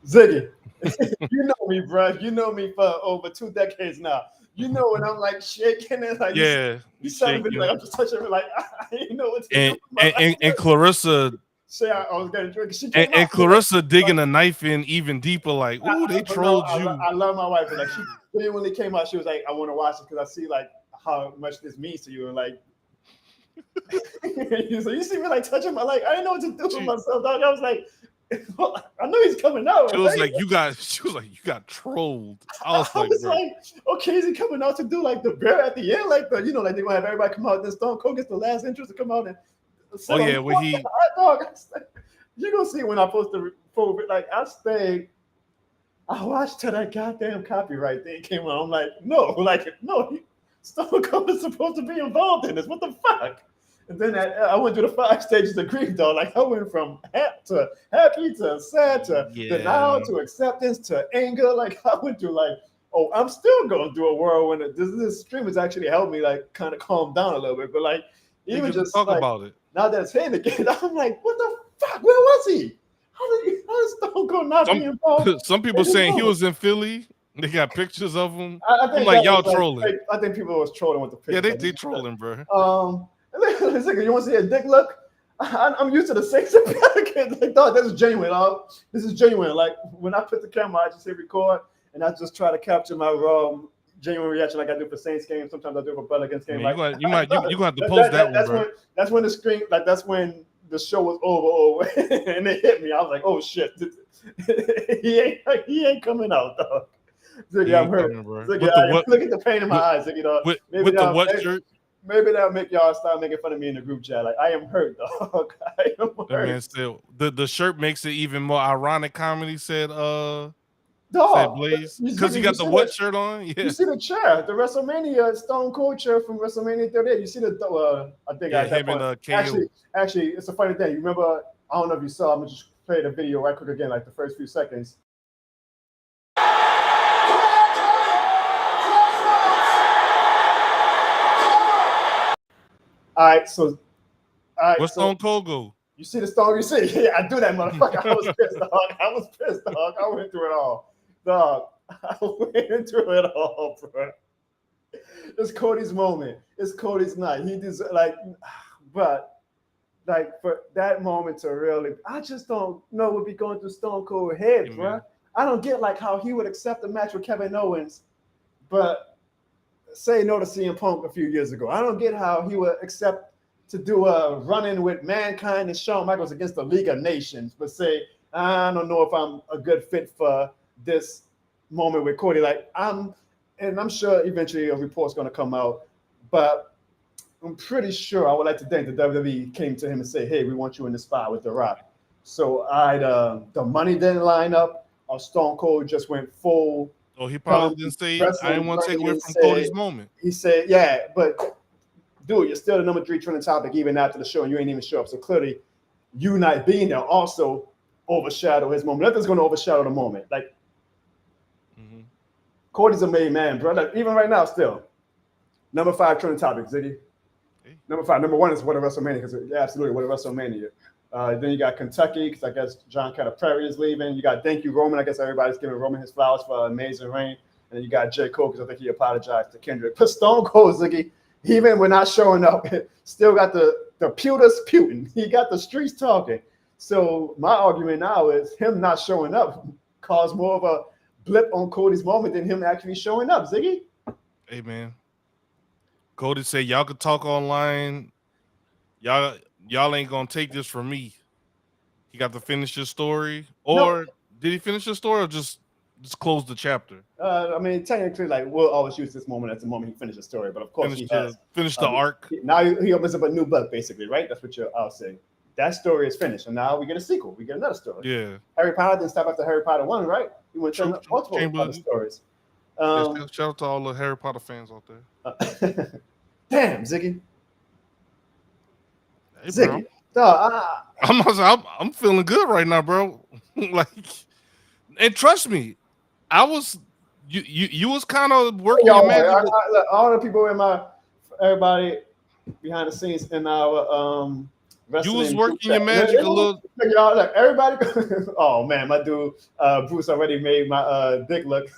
Ziggy, you know me, bro. You know me for over 2 decades now. You know when I'm like shaking and like you like I'm just touching it like I didn't know what to do. And Clarissa. Say I was getting drunk. And Clarissa digging a knife in even deeper, like, ooh, they trolled you. I love my wife, but like she genuinely came out. She was like, I want to watch this because I see like how much this means to you, and like. So you see me like touching my like I didn't know what to do with myself. Dog. I was like. I know he's coming out. She was like, you got trolled. I was like, okay, is he coming out to do like the bear at the end? Like the, like they're gonna have everybody come out, then Stone Cold gets the last entrance to come out and when he dog, you're gonna see when I post the full like I stayed I watched till that goddamn copyright thing came on. I'm like, no, Stone Cold is supposed to be involved in this. What the fuck? And then I went through the 5 stages of grief, though. Like I went from happy to sad to denial to acceptance to anger. Like I went through like, oh, I'm still going through a whirlwind. This stream has actually helped me like kind of calm down a little bit. But like even just talk like, about it now that it's him again, I'm like, what the fuck? Where was he? How did Stone Cold not be involved? Some people saying he was in Philly. They got pictures of him. I think I'm like, y'all trolling. Like, I think people was trolling with the pictures. Yeah, they trolling, bro. You want to see a dick look? I'm used to the sex Pelicans. Like, dog, this is genuine. Dog. This is genuine. Like when I put the camera, I just hit record and I just try to capture my raw, genuine reaction, like I do for Saints games. Sometimes I do for Pelicans games. Man, like, you gonna have to post that one, bro. That's when the screen, like that's when the show was over, and it hit me. I was like, oh shit, he ain't coming out, dog. Ziggy, I'm hurt. Ziggy, look at the pain in my eyes, Ziggy, dog. With the what shirt? Maybe that'll make y'all start making fun of me in the group chat. Like I am hurt, dog. I am hurt. Man, still, the shirt makes it even more ironic. Comedy said, dog, said Blaze, because he got the what shirt on. Yeah, you see the chair, the WrestleMania Stone Cold chair from WrestleMania 38. You see the I think yeah, him and KO. Actually, it's a funny thing. You remember? I don't know if you saw. I'm gonna just play the video right quick again, like the first few seconds. All right, so what's Stone Cold go? You see the Stone? You see? Yeah, I do that, motherfucker. I was pissed, dog. I went through it all, dog. I went through it all, bro. It's Cody's moment. It's Cody's night. He deserves but like for that moment to really, I just don't know what be going through Stone Cold's head, bro. I don't get like how he would accept a match with Kevin Owens, but say no to CM Punk a few years ago. I don't get how he would accept to do a run-in with Mankind and Shawn Michaels against the League of Nations, but say, I don't know if I'm a good fit for this moment with Cody. Like I'm sure eventually a report's going to come out, but I'm pretty sure I would like to think the WWE came to him and say, hey, we want you in the spot with The Rock. So the money didn't line up, or Stone Cold just went full. Oh, he probably didn't say, I didn't want to take away from Cody's moment. He said, yeah, but dude, you're still the number 3 trending topic even after the show, and you ain't even show up. So clearly, you not being there also overshadow his moment. Nothing's going to overshadow the moment. Like, Cody's a made man, bro. Like, even right now, still. Number 5 trending topic, Ziggy. Number 5. Number 1 is What a WrestleMania, because absolutely, What a WrestleMania. Then you got Kentucky, because I guess John Calipari is leaving. You got Thank You, Roman. I guess everybody's giving Roman his flowers for an amazing reign. And then you got J. Cole, because I think he apologized to Kendrick. But Stone Cold, Ziggy, even when not showing up, still got the pewters puting. He got the streets talking. So my argument now is him not showing up caused more of a blip on Cody's moment than him actually showing up, Ziggy. Hey, man. Cody said, y'all could talk online. Y'all ain't gonna take this from me. He got to finish his story, or did he finish his story, or just close the chapter? I mean, technically, like we'll always use this moment as the moment he finished the story, but of course he has finished the arc. Now he opens up a new book, basically, right? That's what I'll say. That story is finished, and now we get a sequel. We get another story. Yeah. Harry Potter didn't stop after Harry Potter 1, right? He went to multiple other stories. Shout out to all the Harry Potter fans out there. Damn, Ziggy. Hey, Ziggy. I'm feeling good right now, bro. Like, and trust me, you was kind of working your magic. All the people everybody behind the scenes in our you was working your magic a little. Y'all, like everybody. Oh man, my dude Bruce already made my dick look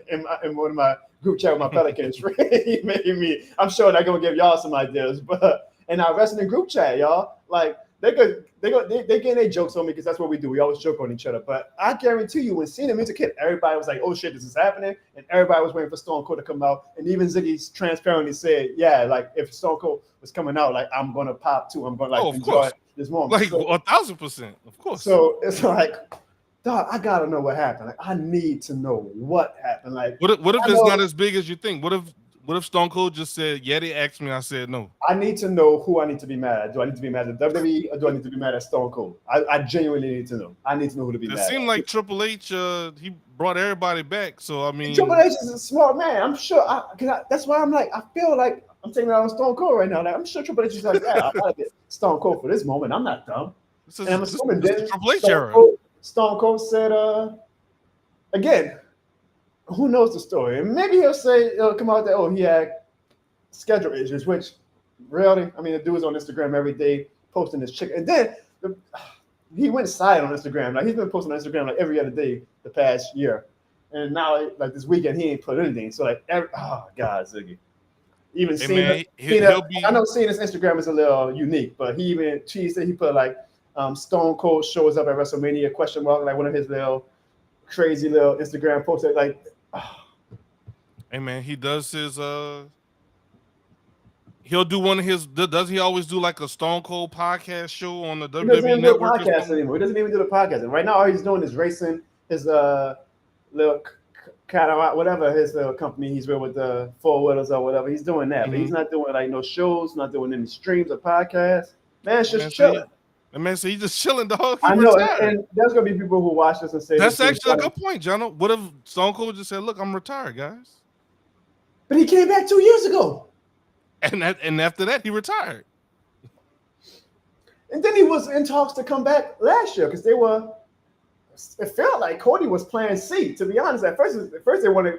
in one of my group chat with my Pelicans. He made me. I'm sure they're gonna give y'all some ideas, but in our wrestling group chat, y'all, like they getting their jokes on me because that's what we do. We always joke on each other. But I guarantee you, when Cena Music hit, everybody was like, "Oh shit, this is happening," and everybody was waiting for Stone Cold to come out. And even Ziggy transparently said, "Yeah, like if Stone Cold was coming out, like I'm gonna pop too. I'm gonna like enjoy this moment." Like 1,000%, of course. So it's like, dog, I gotta know what happened. Like I need to know what happened. Like what if it's not as big as you think? What Stone Cold just said, yeah, they asked me, I said no. I need to know who I need to be mad at. Do I need to be mad at WWE or do I need to be mad at Stone Cold? I genuinely need to know. I need to know who to be It mad seemed at. like Triple H, he brought everybody back. So I mean, Triple H is a smart man. I'm sure. That's why I'm like, I feel like I'm taking it out on Stone Cold right now. Like, I'm sure Triple H is like, yeah, I gotta get Stone Cold for this moment. I'm not dumb. And I'm assuming this then Triple H era. Stone Cold said, again, who knows the story? And maybe he'll come out there, oh, he had schedule issues, which really, I mean, the dude is on Instagram every day posting this chick. And then he went silent on Instagram. Like, he's been posting on Instagram like every other day the past year. And now, like this weekend, he ain't put anything. So, like, oh, God, Ziggy. Even seeing I know seeing his Instagram is a little unique, but he even teased it. He put like Stone Cold shows up at WrestleMania ? Like one of his little crazy little Instagram posts. Like, hey man, he does his he'll do one of his. Does he always do like a Stone Cold podcast show on the WWE Network? He doesn't even do a podcast anymore. He doesn't even do the podcast. And right now, all he's doing is racing his little whatever his little company he's with the 4-wheelers or whatever. He's doing that, but he's not doing like no shows, not doing any streams or podcasts. Man's just chilling. Man, so he's just chilling, dog. I know, and there's gonna be people who watch this and say that's actually a good point, Jono. What if Stone Cold just said, "Look, I'm retired, guys," but he came back 2 years ago, and after that he retired, and then he was in talks to come back last year because it felt like Cody was playing C. To be honest, at first they wanted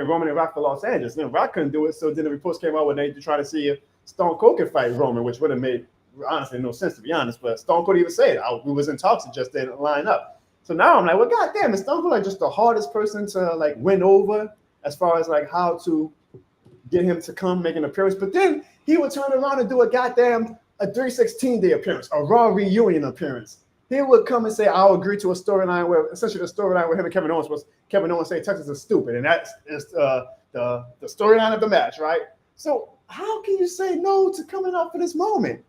Roman and Rock for Los Angeles. Then Rock couldn't do it, so then the reports came out when they tried to see if Stone Cold could fight Roman, which would have made honestly no sense, to be honest. But Stone Cold even said we was in talks, it just didn't line up. So now I'm like, well, goddamn, is Stone Cold like just the hardest person to like win over as far as like how to get him to come make an appearance? But then he would turn around and do a 316-day appearance, a Raw reunion appearance. He would come and say, I'll agree to a storyline where essentially the storyline with him and Kevin Owens was Kevin Owens saying Texas is stupid. And that's the storyline of the match, right? So how can you say no to coming up for this moment?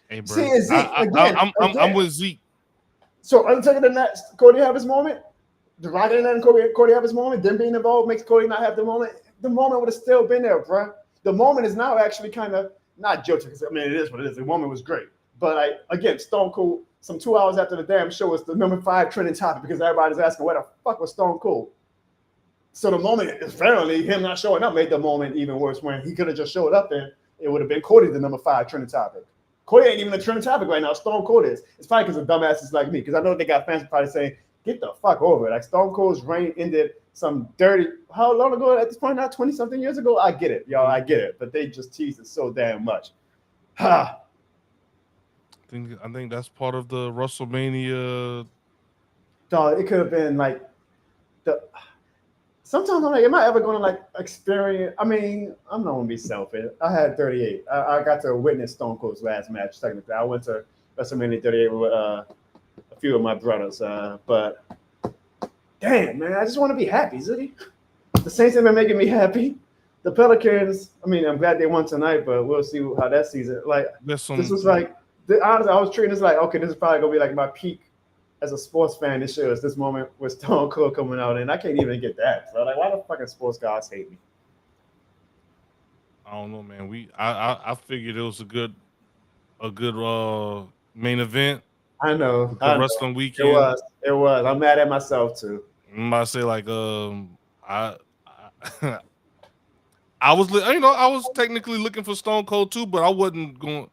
Hey, bro. See, Zeke, I'm with Zeke. So until the next Cody have his moment, the Rock and then Cody have his moment, them being involved makes Cody not have the moment. The moment would have still been there, bro. The moment is now actually kind of not jilted, because I mean it is what it is. The moment was great. But again, Stone Cold, some 2 hours after the damn show, was the number 5 trending topic because everybody's asking, where the fuck was Stone Cold? So the moment, apparently, him not showing up made the moment even worse. When he could have just showed up and it would have been Cody the number 5 trending topic. Cody ain't even a trending topic right now. Stone Cold is. It's probably because of dumbasses like me, because I know they got fans probably saying, get the fuck over it. Like Stone Cold's reign ended some dirty, how long ago at this point now? 20-something years ago? I get it, y'all. I get it. But they just teased it so damn much. Ha. I think that's part of the WrestleMania. Dog, it could have been like sometimes I'm like, am I ever going to like experience? I mean, I'm not going to be selfish. I had 38. I got to witness Stone Cold's last match. Technically, I went to WrestleMania 38 with a few of my brothers. But damn, man, I just want to be happy, Ziggy. The Saints have been making me happy. The Pelicans, I mean, I'm glad they won tonight, but we'll see how that season. Like, this was like. Honestly, I was treating this like, okay, this is probably gonna be like my peak as a sports fan. This year is this moment with Stone Cold coming out, and I can't even get that. So like, why the fucking sports guys hate me? I don't know, man. I figured it was a good main event. I know. The wrestling weekend. It was. I'm mad at myself too. I'm about to say like I was technically looking for Stone Cold too, but I wasn't going.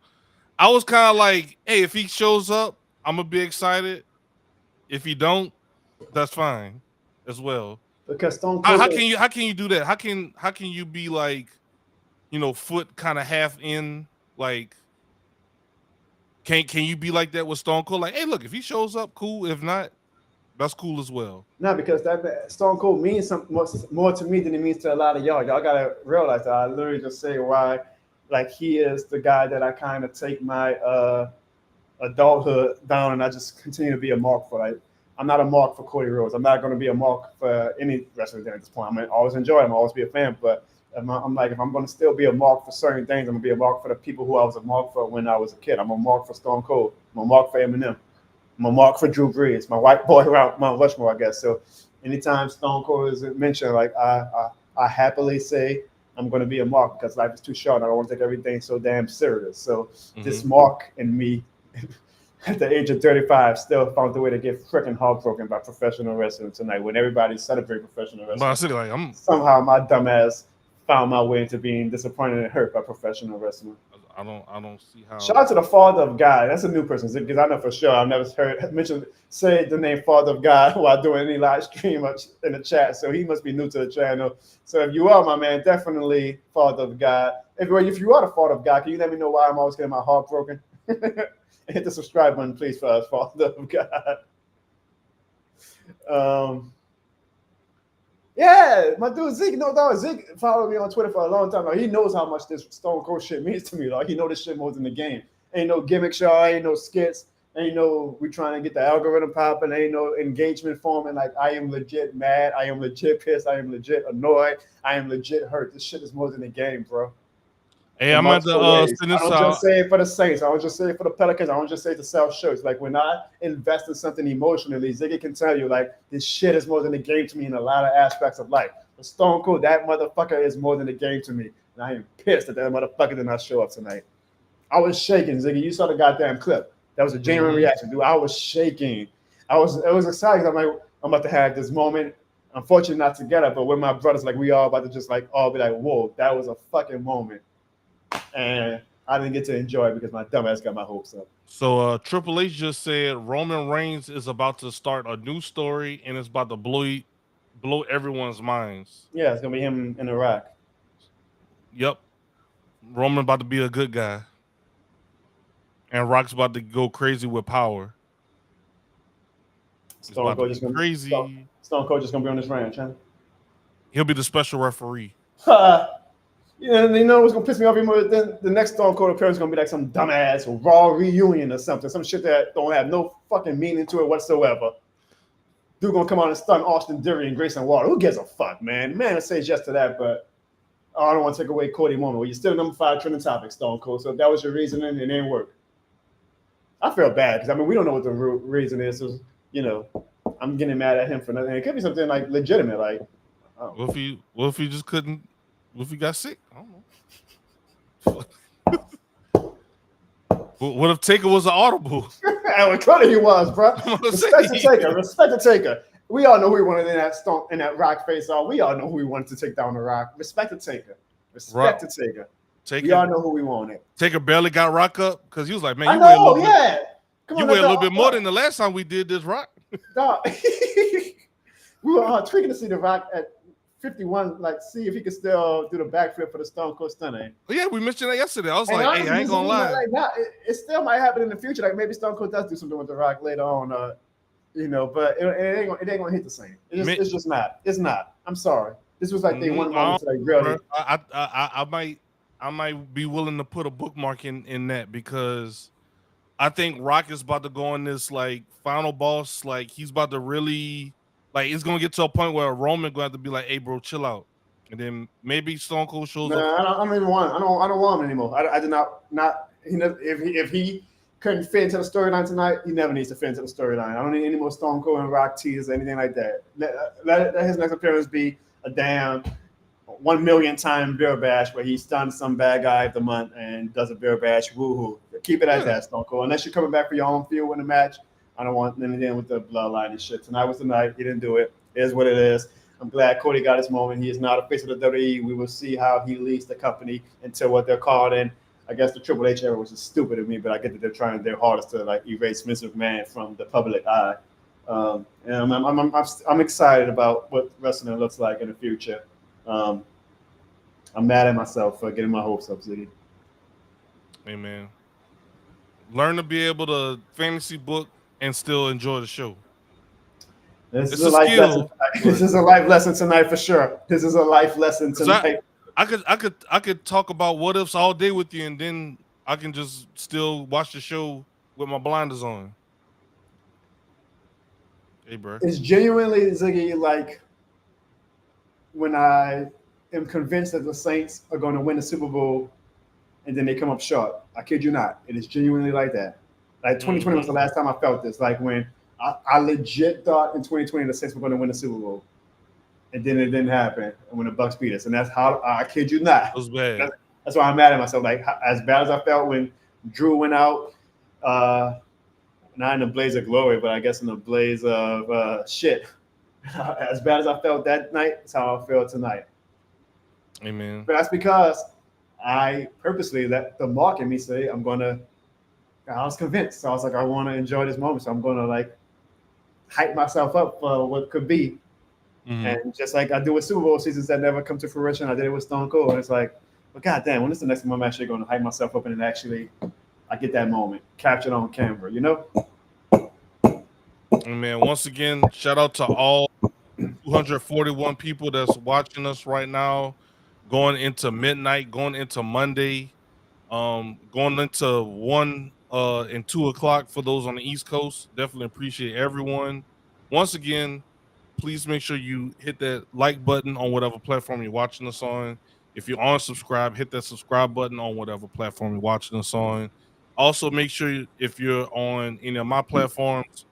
I was kind of like, hey, if he shows up, I'm gonna be excited. If he don't, that's fine as well. Because Stone Cold, how can you do that? How can you be like, foot kind of half in? Like, can you be like that with Stone Cold? Like, hey, look, if he shows up, cool. If not, that's cool as well. No, because that Stone Cold means something more to me than it means to a lot of y'all. Y'all gotta realize that. I literally just say why. Like, he is the guy that I kind of take my adulthood down, and I just continue to be a mark for. Like, I'm not a mark for Cody Rhodes. I'm not going to be a mark for any wrestler at this point. I'm going to always enjoy him. I'll always be a fan. But I'm like, if I'm going to still be a mark for certain things, I'm going to be a mark for the people who I was a mark for when I was a kid. I'm a mark for Stone Cold. I'm a mark for Eminem. I'm a mark for Drew Brees. My white boy around Mount Rushmore, I guess. So anytime Stone Cold is mentioned, like, I happily say I'm going to be a mark because life is too short. I don't want to take everything so damn serious. So this mark in me at the age of 35 still found the way to get freaking heartbroken by professional wrestling tonight when everybody celebrating professional But I wrestling. said, like, Somehow my dumbass found my way into being disappointed and hurt by professional wrestling. I don't see how. Shout out to the Father of God. That's a new person because I know for sure I've never heard mentioned say the name Father of God while doing any live stream in the chat. So he must be new to the channel. So if you are my man, definitely Father of God. If you are the Father of God, can you let me know why I'm always getting my heart broken? Hit the subscribe button, please, for us, Father of God. Yeah, my dude Zeke, no dog. Zeke followed me on Twitter for a long time. Like, he knows how much this Stone Cold shit means to me. Like, he know this shit more than the game. Ain't no gimmick show, ain't no skits, ain't no we trying to get the algorithm popping, ain't no engagement forming. Like, I am legit mad, I am legit pissed, I am legit annoyed, I am legit hurt. This shit is more than the game, bro. Hey, I'm at the send I this don't out. just say it for the Saints. I don't just say it for the Pelicans. I don't just say it to sell shirts. Like, when I invest in something emotionally, Ziggy can tell you, like, this shit is more than the game to me in a lot of aspects of life. But Stone Cold, that motherfucker is more than the game to me. And I am pissed that motherfucker did not show up tonight. I was shaking, Ziggy. You saw the goddamn clip. That was a genuine reaction, dude. I was shaking. It was exciting. I'm like, I'm about to have this moment. Unfortunately, not together, but with my brothers, like, we all about to just, like, all be like, whoa, that was a fucking moment. And I didn't get to enjoy it because my dumbass got my hopes up. So Triple H just said Roman Reigns is about to start a new story and it's about to blow everyone's minds. Yeah, it's gonna be him in Iraq. Yep. Roman about to be a good guy. And Rock's about to go crazy with power. Stone Cold just gonna crazy. Stone Cold just gonna be on this ranch, huh? He'll be the special referee. Yeah, you know what's gonna piss me off even more? Then the next Stone Cold appearance is gonna be like some dumbass Raw reunion or something, some shit that don't have no fucking meaning to it whatsoever. Dude gonna come out and stun Austin Theory and Grayson Waller. Who gives a fuck, man? Man, says yes to that, but I don't want to take away Cody moment. Well, you're still number 5 trending topic, Stone Cold. So if that was your reasoning, it didn't work. I feel bad because I mean we don't know what the reason is. So, you know, I'm getting mad at him for nothing. It could be something like legitimate, like. Oh. What if he just couldn't? What if he got sick? I don't know. What if Taker was an audible? And clearly he was, bro. Respect the Taker. Respect the Taker. We all know who we wanted in that Rock face off. We all know who we wanted to take down the Rock. Respect the Taker. Respect the Taker. We all know who we wanted. Taker barely got Rock up because he was like, man, you weigh a little bit. You weigh a little bit more than the last time we did this, Rock. Dog. We were tweaking to see the Rock at 51, like see if he could still do the backflip for the Stone Cold Stunner. Well, yeah, we mentioned that yesterday. I was like, hey, I ain't gonna lie. Like, it still might happen in the future. Like maybe Stone Cold does do something with the Rock later on, you know, but it ain't gonna hit the same. It's just not. It's not. I'm sorry. This was like they one moment to like really. I might be willing to put a bookmark in that because I think Rock is about to go on this like final boss. Like he's about to really. Like it's gonna get to a point where Roman gonna have to be like, "Hey, bro, chill out," and then maybe Stone Cold shows up. I don't even want. I don't want him anymore. I do not. If he couldn't fit into the storyline tonight, he never needs to fit into the storyline. I don't need any more Stone Cold and Rock teasers or anything like that. Let his next appearance be a damn 1 million time beer bash where he stuns some bad guy of the month and does a beer bash. Woohoo! Keep it at that, Stone Cold. Unless you're coming back for your own field in the match. I don't want anything with the bloodline and shit. Tonight was the night. He didn't do it. It is what it is. I'm glad Cody got his moment. He is not a face of the WWE. We will see how he leads the company until what they're called in. I guess the Triple H era was just stupid of me, but I get that they're trying their hardest to like erase Vince McMahon from the public eye. And I'm excited about what wrestling looks like in the future. I'm mad at myself for getting my hopes up, Ziggy. Hey man, learn to be able to fantasy book and still enjoy the show. This is a life lesson. This is a life lesson tonight for sure. This is a life lesson tonight. I could talk about what ifs all day with you, and then I can just still watch the show with my blinders on. Hey, bro. It's genuinely, Ziggy, like when I am convinced that the Saints are going to win the Super Bowl, and then they come up short. I kid you not. It is genuinely like that. Like 2020 was the last time I felt this. Like when I legit thought in 2020 the Saints were going to win the Super Bowl. and then it didn't happen when the Bucks beat us, and that's how I kid you not. It was bad. That's why I'm mad at myself. Like as bad as I felt when Drew went out, not in a blaze of glory, but I guess in a blaze of shit. As bad as I felt that night, that's how I feel tonight. Amen. But that's because I purposely let the mark in me say I'm gonna. I was convinced. So I was like, I want to enjoy this moment, so I'm gonna like hype myself up for what could be. Mm-hmm. And just like I do with Super Bowl seasons that never come to fruition, I did it with Stone Cold. And it's like, but goddamn, when is the next time I'm actually going to hype myself up and actually I get that moment captured on camera, you know? Man, once again, shout out to all 241 people that's watching us right now, going into midnight, going into Monday, going into 1 and 2 o'clock for those on the East Coast. Definitely appreciate everyone. Once again, please make sure you hit that like button on whatever platform you're watching us on. If you're on subscribe, hit that subscribe button on whatever platform you're watching us on. Also, make sure if you're on any of my platforms,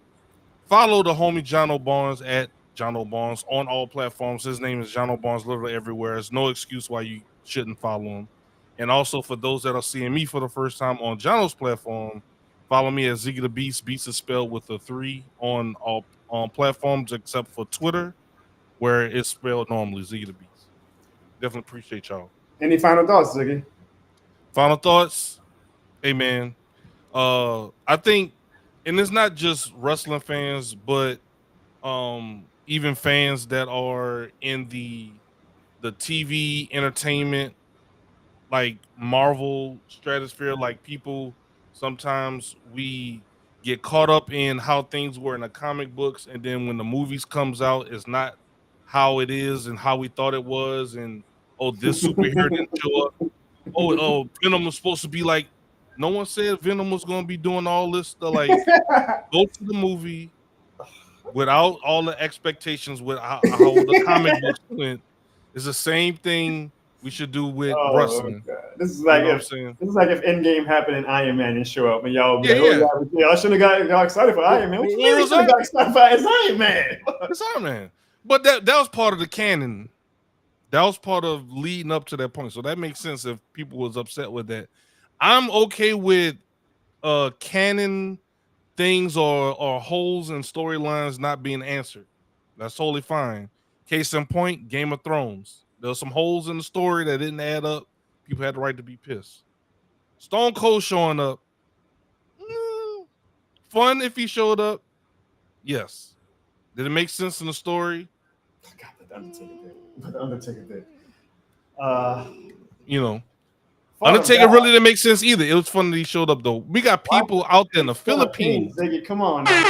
follow the homie Jono Barnes at Jono Barnes on all platforms. His name is Jono Barnes literally everywhere. There's no excuse why you shouldn't follow him. And also for those that are seeing me for the first time on Jono's platform, follow me at Ziggy the Beast. Beast is spelled with a 3 on all on platforms except for Twitter, where it's spelled normally Ziggy the Beast. Definitely appreciate y'all. Any final thoughts, Ziggy? Final thoughts? Hey man. I think, and it's not just wrestling fans, but even fans that are in the TV entertainment, like Marvel stratosphere, like people sometimes we get caught up in how things were in the comic books, and then when the movies comes out, it's not how it is and how we thought it was, and oh, this superhero didn't show up. Oh, Venom was supposed to be like, no one said Venom was going to be doing all this stuff. Like, go to the movie without all the expectations with how the comic books went. It's the same thing we should do with Oh wrestling. god, this is You like know what I'm if saying? Endgame happened and Iron Man didn't show up, and y'all be Yeah, like, "Oh yeah. yeah, y'all should have got excited for Iron Man." What you mean we should have got excited for Iron Man? It's Iron Man. But that was part of the canon. That was part of leading up to that point. So that makes sense if people was upset with that. I'm okay with canon things or holes in storylines not being answered. That's totally fine. Case in point, Game of Thrones. There were some holes in the story that didn't add up. People had the right to be pissed. Stone Cold showing up. Fun if he showed up. Yes. Did it make sense in the story? God, the Undertaker did. The Undertaker did. You know, Father Undertaker God, really didn't make sense either. It was fun that he showed up though. We got people out there in the Philippines. Ziggy, come on. Man.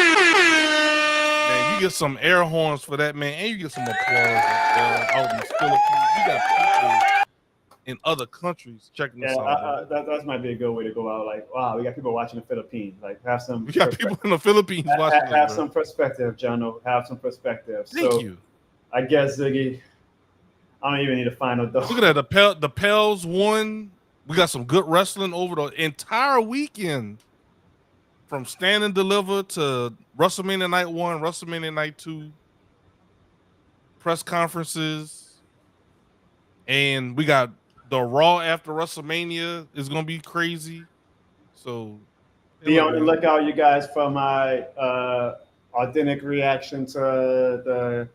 Man, you get some air horns for that, man, and you get some applause out in the Philippines. We got people in other countries checking Yeah, us out. that might be a good way to go out. Like, wow, we got people watching the Philippines. Like, have some. We got people in the Philippines watching have us, some perspective, Jono. Have some perspective. Thank you. I guess Ziggy, I don't even need a final though. Look at that. The Pels won. We got some good wrestling over the entire weekend. From Stand and Deliver to WrestleMania Night 1, WrestleMania Night 2, press conferences, and we got the Raw after WrestleMania is gonna be crazy. So Be on the lookout, you guys, for my authentic reaction to the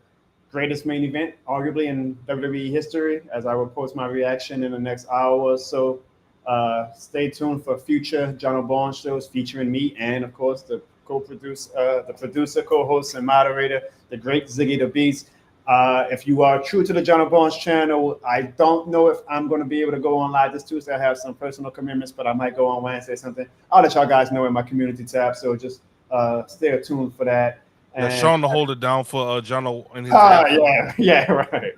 greatest main event, arguably in WWE history, as I will post my reaction in the next hour or so. Stay tuned for future Jono Barnes shows featuring me and, of course, the producer, co-host, and moderator, the great Ziggy the Beast. If you are true to the Jono Barnes channel, I don't know if I'm going to be able to go on live this Tuesday. I have some personal commitments, but I might go on Wednesday or something. I'll let y'all guys know in my community tab, so just stay tuned for that. And Sean to hold it down for Jono and his yeah, right.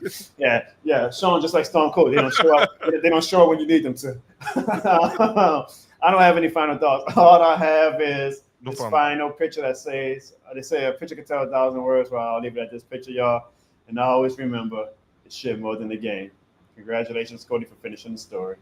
Yeah. Sean, just like Stone Cold, they don't show up. They don't show up when you need them to. I don't have any final thoughts. All I have is this final picture that says, they say a picture can tell 1,000 words. Well, I'll leave it at this picture, y'all. And I always remember, it's shit more than the game. Congratulations, Cody, for finishing the story.